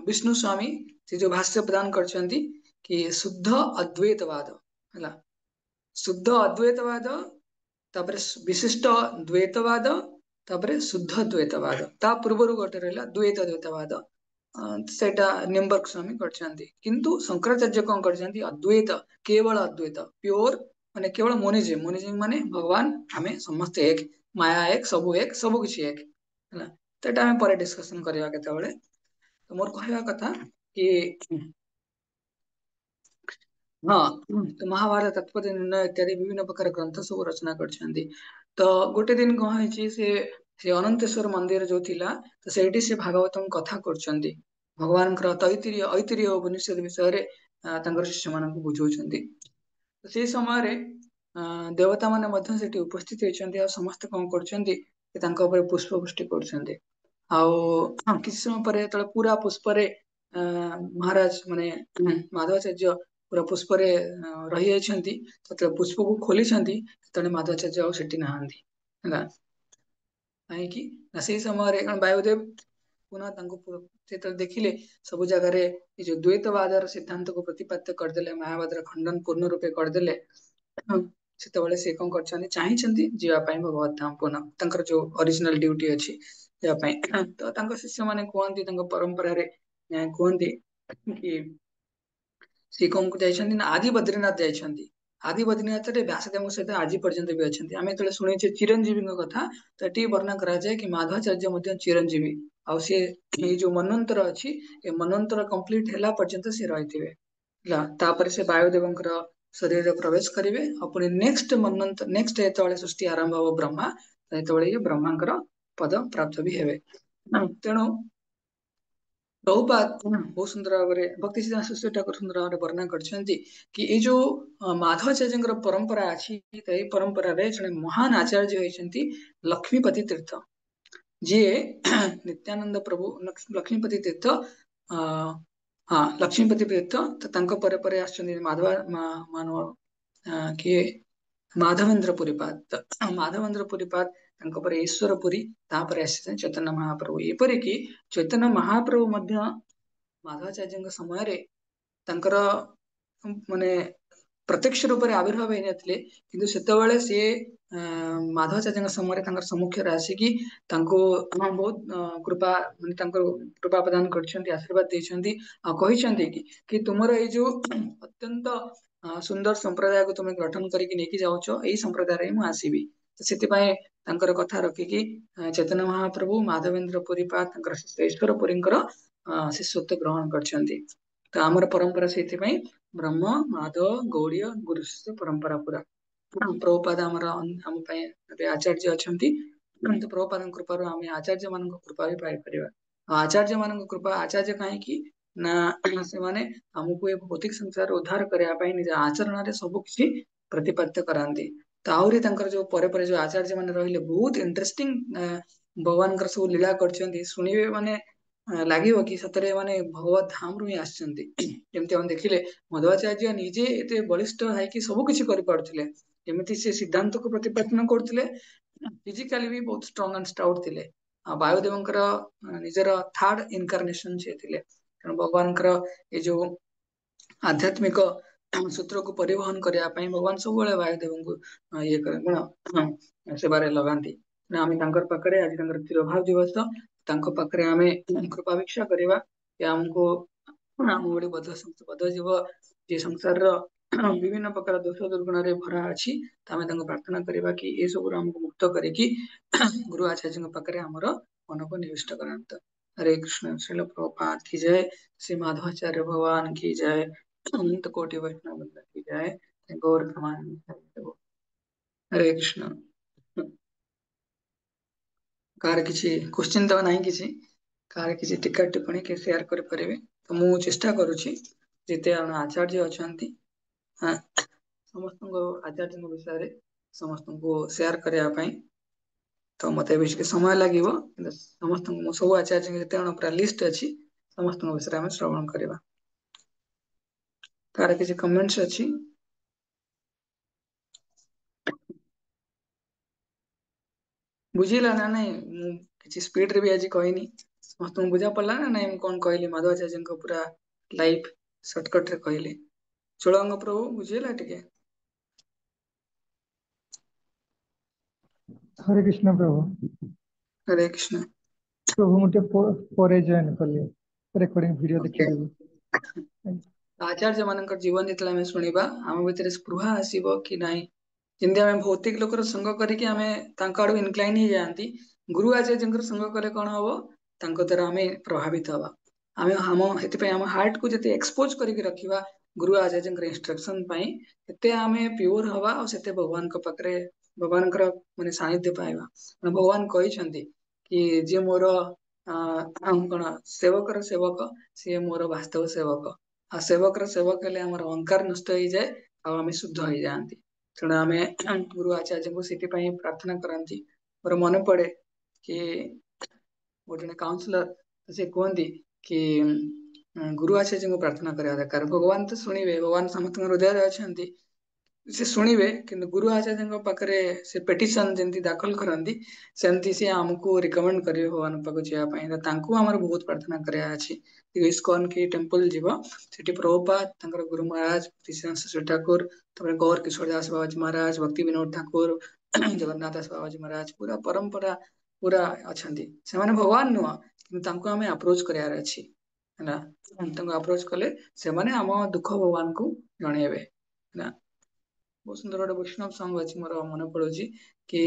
ବିଷ୍ଣୁ ସ୍ୱାମୀ ସେ ଯୋଉ ଭାଷ୍ୟ ପ୍ରଦାନ କରିଛନ୍ତି କି ଶୁଦ୍ଧ ଅଦ୍ୱୈତବାଦ ହେଲା, ଶୁଦ୍ଧ ଅଦ୍ୱୈତବାଦ, ତାପରେ ବିଶିଷ୍ଟ ଦ୍ୱୈତବାଦ, ତାପରେ ଶୁଦ୍ଧ ଦ୍ୱୈତବାଦ। ତା ପୂର୍ବରୁ ଗୋଟେ ରହିଲା ଦ୍ୱୈତ ଦ୍ୱୈତବାଦ, ସେଇଟା ନିମ୍ବର୍କ ସ୍ୱାମୀ କରିଛନ୍ତି। କିନ୍ତୁ ଶଙ୍କରାଚାର୍ଯ୍ୟ କଣ କରିଛନ୍ତି, ଅଦ୍ୱୈତ, କେବଳ ଅଦ୍ୱୈତ, ପିଓର, ମାନେ କେବଳ ମୋନିଜିମ୍। ମୋନିଜିମ୍ ମାନେ ଭଗବାନ ଆମେ ସମସ୍ତେ ଏକ, ମାୟା ଏକ, ସବୁ ଏକ, ସବୁ କିଛି ଏକ ହେଲା। ତ ଏଟା ଆମେ ପରେ ଡିସ୍କସନ କରିବା କେତେବେଳେ। ତ ମୋର କହିବା କଥା କି ହଁ, ତ ମହାଭାରତ ତାତ୍ପର୍ଯ୍ୟ ନିର୍ଣ୍ଣୟ ଇତ୍ୟାଦି ବିଭିନ୍ନ ପ୍ରକାର ଗ୍ରନ୍ଥ ସବୁ ରଚନା କରିଛନ୍ତି। ତ ଗୋଟେ ଦିନ କଣ ହେଇଛି, ସେ ଅନନ୍ତେଶ୍ଵର ମନ୍ଦିର ଯୋଉ ଥିଲା, ତ ସେଇଠି ସେ ଭାଗବତଙ୍କ କଥା କରୁଛନ୍ତି, ଭଗବାନଙ୍କର ଐତିହ୍ୟ ଉପନିଷଦ ବିଷୟରେ ତାଙ୍କର ଶିଷ୍ୟ ମାନଙ୍କୁ ବୁଝଉଛନ୍ତି। ସେଇ ସମୟରେ ଦେବତା ମାନେ ମଧ୍ୟ ସେଠି ଉପସ୍ଥିତ ହେଇଛନ୍ତି, ଆଉ ସମସ୍ତେ କଣ କରୁଛନ୍ତି, ତାଙ୍କ ଉପରେ ପୁଷ୍ପ ବୃଷ୍ଟି କରୁଛନ୍ତି। ଆଉ କିଛି ସମୟ ପରେ ଯେତେବେଳେ ପୁରା ପୁଷ୍ପରେ ମହାରାଜ ମାନେ ମାଧବାଚାର୍ଯ୍ୟ ପୁରା ପୁଷ୍ପରେ ରହିଯାଇଛନ୍ତି, ଯେତେବେଳେ ପୁଷ୍ପକୁ ଖୋଲିଛନ୍ତି, ସେତେବେଳେ ମାଧବାଚାର୍ଯ୍ୟ ଆଉ ସେଠି ନାହାନ୍ତି ହେଲା। କାହିଁକି ନା ସେଇ ସମୟରେ କଣ ବାୟୁଦେବ ପୁନଃ ତାଙ୍କୁ ଯେତେବେଳେ ଦେଖିଲେ ସବୁ ଜାଗାରେ ଏଇ ଯୋଉ ଦ୍ୱୈତବାଦର ସିଦ୍ଧାନ୍ତକୁ ପ୍ରତିପାଦ୍ୟ କରିଦେଲେ, ମାୟାବାଦର ଖଣ୍ଡନ ପୂର୍ଣ୍ଣ ରୂପେ କରିଦେଲେ, ସେତେବେଳେ ସେ କଣ କରିଛନ୍ତି, ଚାହିଁଛନ୍ତି ଯିବା ପାଇଁ ଭଗବତ ଧାମ ପୁନଃ, ତାଙ୍କର ଯୋଉ ଅରିଜିନାଲ ଡ୍ୟୁଟି ଅଛି ଯିବା ପାଇଁ। ତ ତାଙ୍କ ଶିଷ୍ୟ ମାନେ କୁହନ୍ତି, ତାଙ୍କ ପରମ୍ପରାରେ କୁହନ୍ତି କି ସେ କଣ କୁ ଯାଇଛନ୍ତି ନା ଆଦି ବଦ୍ରୀନାଥ ଯାଇଛନ୍ତି। ଆଦି ବଦ୍ରୀନାଥରେ ବ୍ୟାସଦେବଙ୍କ ସହିତ ଆଜି ପର୍ଯ୍ୟନ୍ତ ବି ଅଛନ୍ତି। ଆମେ ଯେତେବେଳେ ଶୁଣିଛେ ଚିରଞ୍ଜୀବୀଙ୍କ କଥା, ତ ଏଠି ବର୍ଣ୍ଣନା କରାଯାଏ କି ମାଧବାଚାର୍ଯ୍ୟ ମଧ୍ୟ ଚିରଞ୍ଜୀବୀ, ଆଉ ସେ ଏଇ ଯୋଉ ମନ୍ୱନ୍ତର ଅଛି, ଏ ମନ୍ୱନ୍ତର କମ୍ପ୍ଲିଟ ହେଲା ପର୍ଯ୍ୟନ୍ତ ସେ ରହିଥିବେ ହେଲା। ତାପରେ ସେ ବାୟୁଦେବଙ୍କର ଶରୀରରେ ପ୍ରବେଶ କରିବେ, ଆଉ ପୁଣି ନେକ୍ସଟ ଯେତେବେଳେ ସୃଷ୍ଟି ଆରମ୍ଭ ହବ ବ୍ରହ୍ମା, ସେତେବେଳେ ଇଏ ବ୍ରହ୍ମାଙ୍କର ପଦ ପ୍ରାପ୍ତ ବି ହେବେ। ତେଣୁ ପ୍ରଭୁପାଦ ବହୁତ ସୁନ୍ଦର ଭାବରେ ଭକ୍ତି ସିଦ୍ଧାନ୍ତ ସରସ୍ୱତୀ ଠାକୁର ସୁନ୍ଦର ଭାବରେ ବର୍ଣ୍ଣନା କରିଛନ୍ତି କି ଏଇ ଯୋଉ ମାଧବାଚାର୍ଯ୍ୟଙ୍କର ପରମ୍ପରା ଅଛି, ଏଇ ପରମ୍ପରାରେ ଜଣେ ମହାନ ଆଚାର୍ଯ୍ୟ ହେଇଛନ୍ତି ଲକ୍ଷ୍ମୀପତି ତୀର୍ଥ, ଯିଏ ନିତ୍ୟାନନ୍ଦ ପ୍ରଭୁ ଲକ୍ଷ୍ମୀପତି ତୀର୍ଥ, ହଁ ଲକ୍ଷ୍ମୀପତି ତୀର୍ଥ, ତ ତାଙ୍କ ପରେ ପରେ ଆସିଛନ୍ତି କିଏ ମାଧବେନ୍ଦ୍ର ପୁରୀପାଦ, ମାଧବେନ୍ଦ୍ର ପୁରୀପାଦ, ତାଙ୍କ ପରେ ଈଶ୍ୱର ପୁରୀ, ତାପରେ ଆସିଛନ୍ତି ଚୈତନ୍ୟ ମହାପ୍ରଭୁ। ଏପରିକି ଚୈତନ୍ୟ ମହାପ୍ରଭୁ ମଧ୍ୟ ମାଧବାଚାର୍ଯ୍ୟଙ୍କ ସମୟରେ ତାଙ୍କର ମାନେ ପ୍ରତ୍ୟକ୍ଷ ରୂପରେ ଆବିର୍ଭାବ ହେଇନଥିଲେ, କିନ୍ତୁ ସେତେବେଳେ ସିଏ ମାଧବାଚାର୍ଯ୍ୟଙ୍କ ସମୟରେ ତାଙ୍କର ସମ୍ମୁଖରେ ଆସିକି ତାଙ୍କୁ ବହୁତ କୃପା ମାନେ ତାଙ୍କର କୃପା ପ୍ରଦାନ କରିଛନ୍ତି, ଆଶୀର୍ବାଦ ଦେଇଛନ୍ତି, ଆଉ କହିଛନ୍ତି କି ତୁମର ଏଇ ଯୋଉ ଅତ୍ୟନ୍ତ ସୁନ୍ଦର ସମ୍ପ୍ରଦାୟକୁ ତୁମେ ଗଠନ କରିକି ନେଇକି ଯାଉଛ, ଏଇ ସମ୍ପ୍ରଦାୟରେ ହିଁ ମୁଁ ଆସିବି। ସେଥିପାଇଁ ତାଙ୍କର କଥା ରଖିକି ଚୈତନ୍ୟ ମହାପ୍ରଭୁ ମାଧବେନ୍ଦ୍ର ପୁରୀପାଦ ତାଙ୍କର ଈଶ୍ୱର ପୁରୀଙ୍କର ଶିଷ୍ୟତ୍ୱ ଗ୍ରହଣ କରିଛନ୍ତି। ତ ଆମର ପରମ୍ପରା ସେଇଥିପାଇଁ ବ୍ରହ୍ମ ମାଧବ ଗୌଡୀୟ ଗୁରୁ ଶିଷ୍ୟ ପରମ୍ପରା ପୁରା। ପ୍ରଭୁପାଦ ଆମର ଆମ ପାଇଁ ଏବେ ଆଚାର୍ଯ୍ୟ ଅଛନ୍ତି, ପ୍ରଭୁପାଦଙ୍କ କୃପାରୁ ଆମେ ଆଚାର୍ଯ୍ୟ ମାନଙ୍କ କୃପା ବି ପାଇପାରିବା। ଆଚାର୍ଯ୍ୟ ମାନଙ୍କ କୃପା, ଆଚାର୍ଯ୍ୟ କାହିଁକି ନା ସେମାନେ ଆମକୁ ଏ ଭୌତିକ ସଂସାର ଉଦ୍ଧାର କରିବା ପାଇଁ ନିଜ ଆଚରଣରେ ସବୁ କିଛି ପ୍ରତିପାଦ୍ୟ କରାନ୍ତି। ତ ଆହୁରି ତାଙ୍କର ଯୋଉ ପରେ ପରେ ଯୋଉ ଆଚାର୍ଯ୍ୟ ମାନେ ରହିଲେ ବହୁତ ଇଣ୍ଟରେଷ୍ଟିଂ ଭଗବାନଙ୍କର ସବୁ ଲୀଳା କରିଛନ୍ତି, ଶୁଣିବେ ମାନେ ଲାଗିବ କି ସତରେ ମାନେ ଭଗବତ ଧାମରୁ ହିଁ ଆସିଛନ୍ତି। ଯେମିତି ଆମେ ଦେଖିଲେ ମଧ୍ୱାଚାର୍ଯ୍ୟ ନିଜେ ଏତେ ବଳିଷ୍ଠ ହେଇକି ସବୁ କିଛି କରିପାରୁଥିଲେ, ଯେମିତି ସେ ସିଦ୍ଧାନ୍ତକୁ ପ୍ରତିପାଦନ କରୁଥିଲେ, ଫିଜିକାଲି ବି ବହୁତ ଷ୍ଟ୍ରଙ୍ଗ ଆଣ୍ଡ ଷ୍ଟାଉଟ ଥିଲେ। ଆଉ ବାୟୁଦେବଙ୍କର ନିଜର ଥାର୍ଡ ଇନକାର୍ନେସନ ସେ ଥିଲେ। ତେଣୁ ଭଗବାନଙ୍କର ଏ ଯୋଉ ଆଧ୍ୟାତ୍ମିକ ସୂତ୍ରକୁ ପରିବହନ କରିବା ପାଇଁ ଭଗବାନ ସବୁବେଳେ ବାୟୁଦେବଙ୍କୁ ଇଏ କରେ କଣ ସେବାରେ ଲଗାନ୍ତି। ଆମେ ତାଙ୍କର ପାଖରେ ଆଜି ତାଙ୍କର ତିରୋଭାବ ଦିବସ, ତାଙ୍କ ପାଖରେ ଆମେ କୃପାଭିକ୍ଷା କରିବା ଯେ ଆମକୁ ଆମ ଭଳି ବଦ୍ଧ ଜୀବ ଯେ ସଂସାରର ବିଭିନ୍ନ ପ୍ରକାର ଦୋଷ ଦୁର୍ଗୁଣରେ ଭରା ଅଛି, ତ ଆମେ ତାଙ୍କୁ ପ୍ରାର୍ଥନା କରିବା କି ଏସବୁରୁ ଆମକୁ ମୁକ୍ତ କରିକି ଗୁରୁ ଆଚାର୍ଯ୍ୟଙ୍କ ପାଖରେ ଆମର ମନକୁ ନିବିଷ୍ଟ କରାନ୍ତୁ। हरे कृष्ण। श्रील प्रभुपाद की जय। श्री माधवाचार्य भगवान की जय। अनंत कोटि वैष्णव वृंद की जय। गौर प्रमाण। हरे कृष्ण। कार किसी क्वेश्चन तो नहीं, किसी कार किसी टीका टिप्पणी के शेयर कर परिवे तो मु चेष्टा करूची जेते हम आचार्य अछंती समस्त को आचार्य विषय रे समस्त को शेयर करया पई। तो मते भी समय लागिवो, समस्त सब आचार्य जेते पूरा लिस्ट अछि समस्त विषय में श्रवण करवा। कार किसी कमेंट्स अछि? बुझिला ना नहीं मु किसी स्पीड रे भी आज कहनी, समस्त बुझा पड़ला ना नहीं? कौन कहली माधवाचार्य को पूरा लाइफ शॉर्टकट रे कहली। चोड़ंग प्रभु बुझिला टिके? हरे कृष्ण प्रभु। हरे कृष्ण प्रभु मुझे परे जॉइन कले रेकॉर्डिंग वीडियो ओके। देखिदेबी। आचार्य मानकर जीवन जेतला में सुनिबा हम भितर स्पृहा आसीबो कि नहीं, जेमती आम भौतिक लोकर संग करिके आमे तांका आडू इनक्लाइन ही जाती, गुरु आचार्य संग कले कौन हम तांको द्वारा आमे प्रभावित हवा। आमे हम हेतिपई हम हार्ट को जते एक्सपोज करके रखिबा गुरु आचार्य इंस्ट्रक्शन पई, एते आमे प्योर हवा और सेते भगवान को पाखरे भगवान माने सानिध्य पाइबा। भगवान कहिसंती कि जे मोर कौन सेवकर सेवक सी मोर वास्तव सेवक। आ सेवकर सेवक हेले हमर अहंकार नष्ट हो जाए और आमे शुद्ध हो जाती। तेणु आमे गुरु आचार्य को से प्रार्थना करती। मोर मन पड़े कि गोटे काउंसलर से कहती कि गुरु आचार्य को प्रार्थना करवा दरकार। भगवान तो शुणिबे, भगवान समस्त हृदय अच्छा से शुणिबे, किंतु गुरु आचार्य पाखरे से पिटिशन जमती दाखल करती सेमती सी आमको रिकमेंड करेंगे भगवान पाक जावाई। तांको आमर बहुत प्रार्थना कराया अछि। इस्कॉन की टेम्पल जीव सेठी प्रभुपाद गुरु महाराज श्री ठाकुर गौर किशोर दास बाबाजी महाराज, भक्ति विनोद ठाकुर, जगन्नाथ दास बाबाजी महाराज पूरा परंपरा पूरा अच्छा से भगवान नुह कि आम अप्रोच करार अच्छी है। अप्रोच कले से माने आम दुख भगवान को जनइबे ना। बहुत सुंदर गोटे वैष्णव सॉन्ग अच्छी मोर मन पड़ोची कि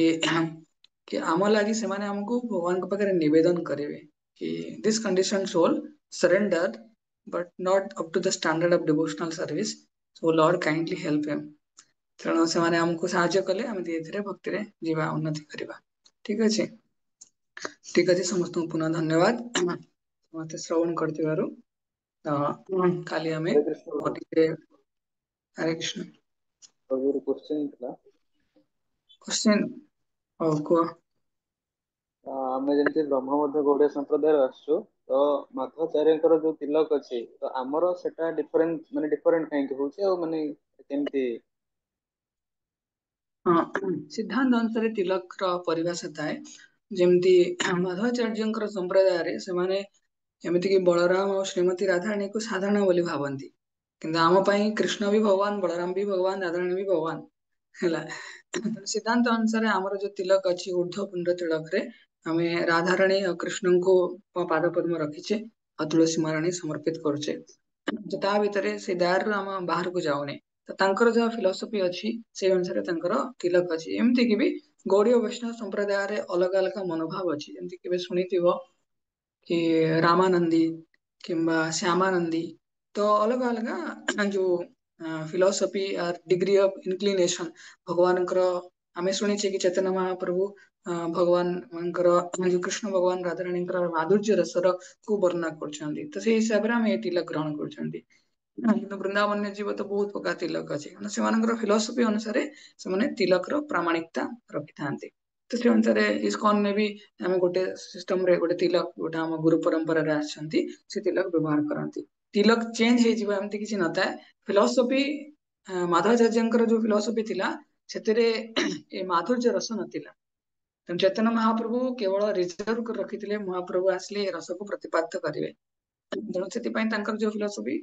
आम लगी से माने हमको भगवान के पाखे निवेदन करेंगे कि this condition soul surrender but not up to the standard of devotional service, so Lord kindly help him. तेणु से माने हमको साहाय्य कले आम धीरे धीरे भक्ति रे जीवा उन्नति करवा। ठीक अच्छे, ठीक अच्छे। समस्त पुनः धन्यवाद मत श्रवण करथिबारु। काली आमे हरे कृष्ण प्रभु। हरे कृष्ण। प्रभु रे क्वेश्चन था क्वेश्चन और को आमे जेमती ब्रह्म मध्य गौड़ीय संप्रदाय आसु तो माधवाचार्यଙ୍କର जो तिलक अछि तो हमरो सेटा डिफरेंट माने डिफरेंट काहे होउछि और माने केमती हाँ सिद्धांत अनुसार तिलक र परिभाषा थाए जेमती माधवाचार्य संप्रदाय से माने एमती कि बलराम और श्रीमती राधाराणी को साधारण बोली भावती, किंतु आम पई कृष्ण भी भगवान, बलराम भी भगवान, राधाराणी भी भगवान है। सिद्धांत अनुसार आमर जो तिलक अच्छी ऊर्ध्व पुंड तिलक रे आमे राधाराणी और कृष्ण को पाद पद्म रखीचे और तुलसी माराणी समर्पित करुचे। तो ता भितर से दार आम बाहर को जाऊने तो तांकर जो फिलोसफी अच्छी से अनुसार तांकर तिलक अच्छी। एमती कि भी गौड़ीय वैष्णव संप्रदाय रे अलग अलग मनोभाव अच्छी, जेमती केबे सुनिथिबो कि रामानंदी किंबा श्यामानंदी, तो अलग अलग जो फिलोसफी और डिग्री ऑफ इंक्लिनेशन भगवान आमे शुणिचे कि चैतन्य महाप्रभु भगवान जो कृष्ण भगवान राधाराणी माधुर्य रसर को वर्णना कर तो से हिसाब से आम तिलक ग्रहण कर वृंदावन जीव तो बहुत प्रकार तिलक अच्छे से फिलोसफी अनुसार से तिलक प्रामाणिकता रखि था तो से अनुसार इस्कॉन में भी आम गोटे सिस्टम रे गोटे तिलक गोटे आम गुरु परंपरा से तिलक व्यवहार करती तिलक चेंज होमती किसी न था फिलोसफी माधवाचार्य जो फिलोसफी थिला से माधुर्य रस नथिला तेणु चैतन्य महाप्रभु केवल रिजर्व कर रखी महाप्रभु आसले रस को प्रतिपाद्य करेंगे तेणु से जो फिलोसफी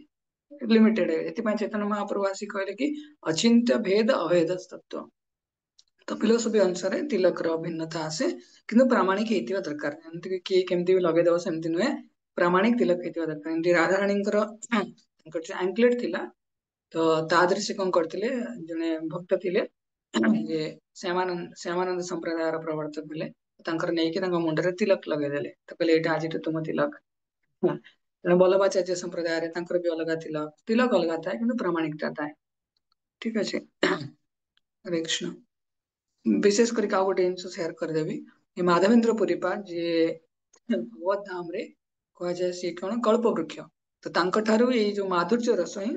लिमिटेड है चैतन्य महाप्रभु आसी कहले कि अचिंत्य भेद अभेद तत्व तो फिलोसफी अनुसार तिलक भिन्नता आसे किंतु प्रामाणिक होता दरकार एमती किए केमती भी लगेदेव सेमती नुहे प्रामाणिक तिलक होता दरकार एमती राधाराणी एंकलेट थिला तो तादर से कौन करते जने भक्त थिले जे श्यामानंद संप्रदाय प्रवर्तक थे मुंडे तिलक लगेदेले तो कहले ये आज तुम तिलक वल्लभाचार्य संप्रदाय भी अलग तिलक तिलक अलग था कि प्रामाणिकता था ठीक अच्छे हरे कृष्ण विशेष कर गोटे जिन सेयार करदेवी ये माधवेन्द्र पुरीपाठ जे भगवत धाम रे कह जाए सी कौन कल्प वृक्ष तो तांकठारु ये जो माधुर्य रस ही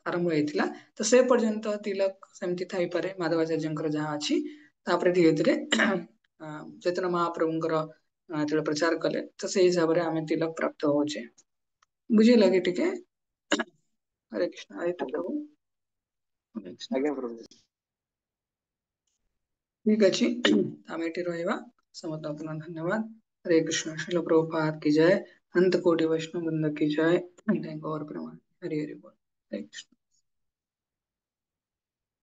आरंभ होता तो से पर्यंत तिलक सेमती थी पारे माधवाचार्य जहाँ अच्छी तापर धीरे धीरे चैतन्य महाप्रभुंर जो प्रचार कले तो से हिसाब से आम तिलक प्राप्त होचे बुझे लगे टिके हरे कृष्ण हरे आज्ञा प्रभु हरे कृष्ण आज्ञा प्रभु ठीक अच्छे आम ये रहा समस्त पुनः धन्यवाद हरे कृष्ण शिल प्रभुपाद की जय अनंत कोटि वैष्णव वृंद की जय गौर प्रमाण हरि हरि बोल हरे कृष्ण।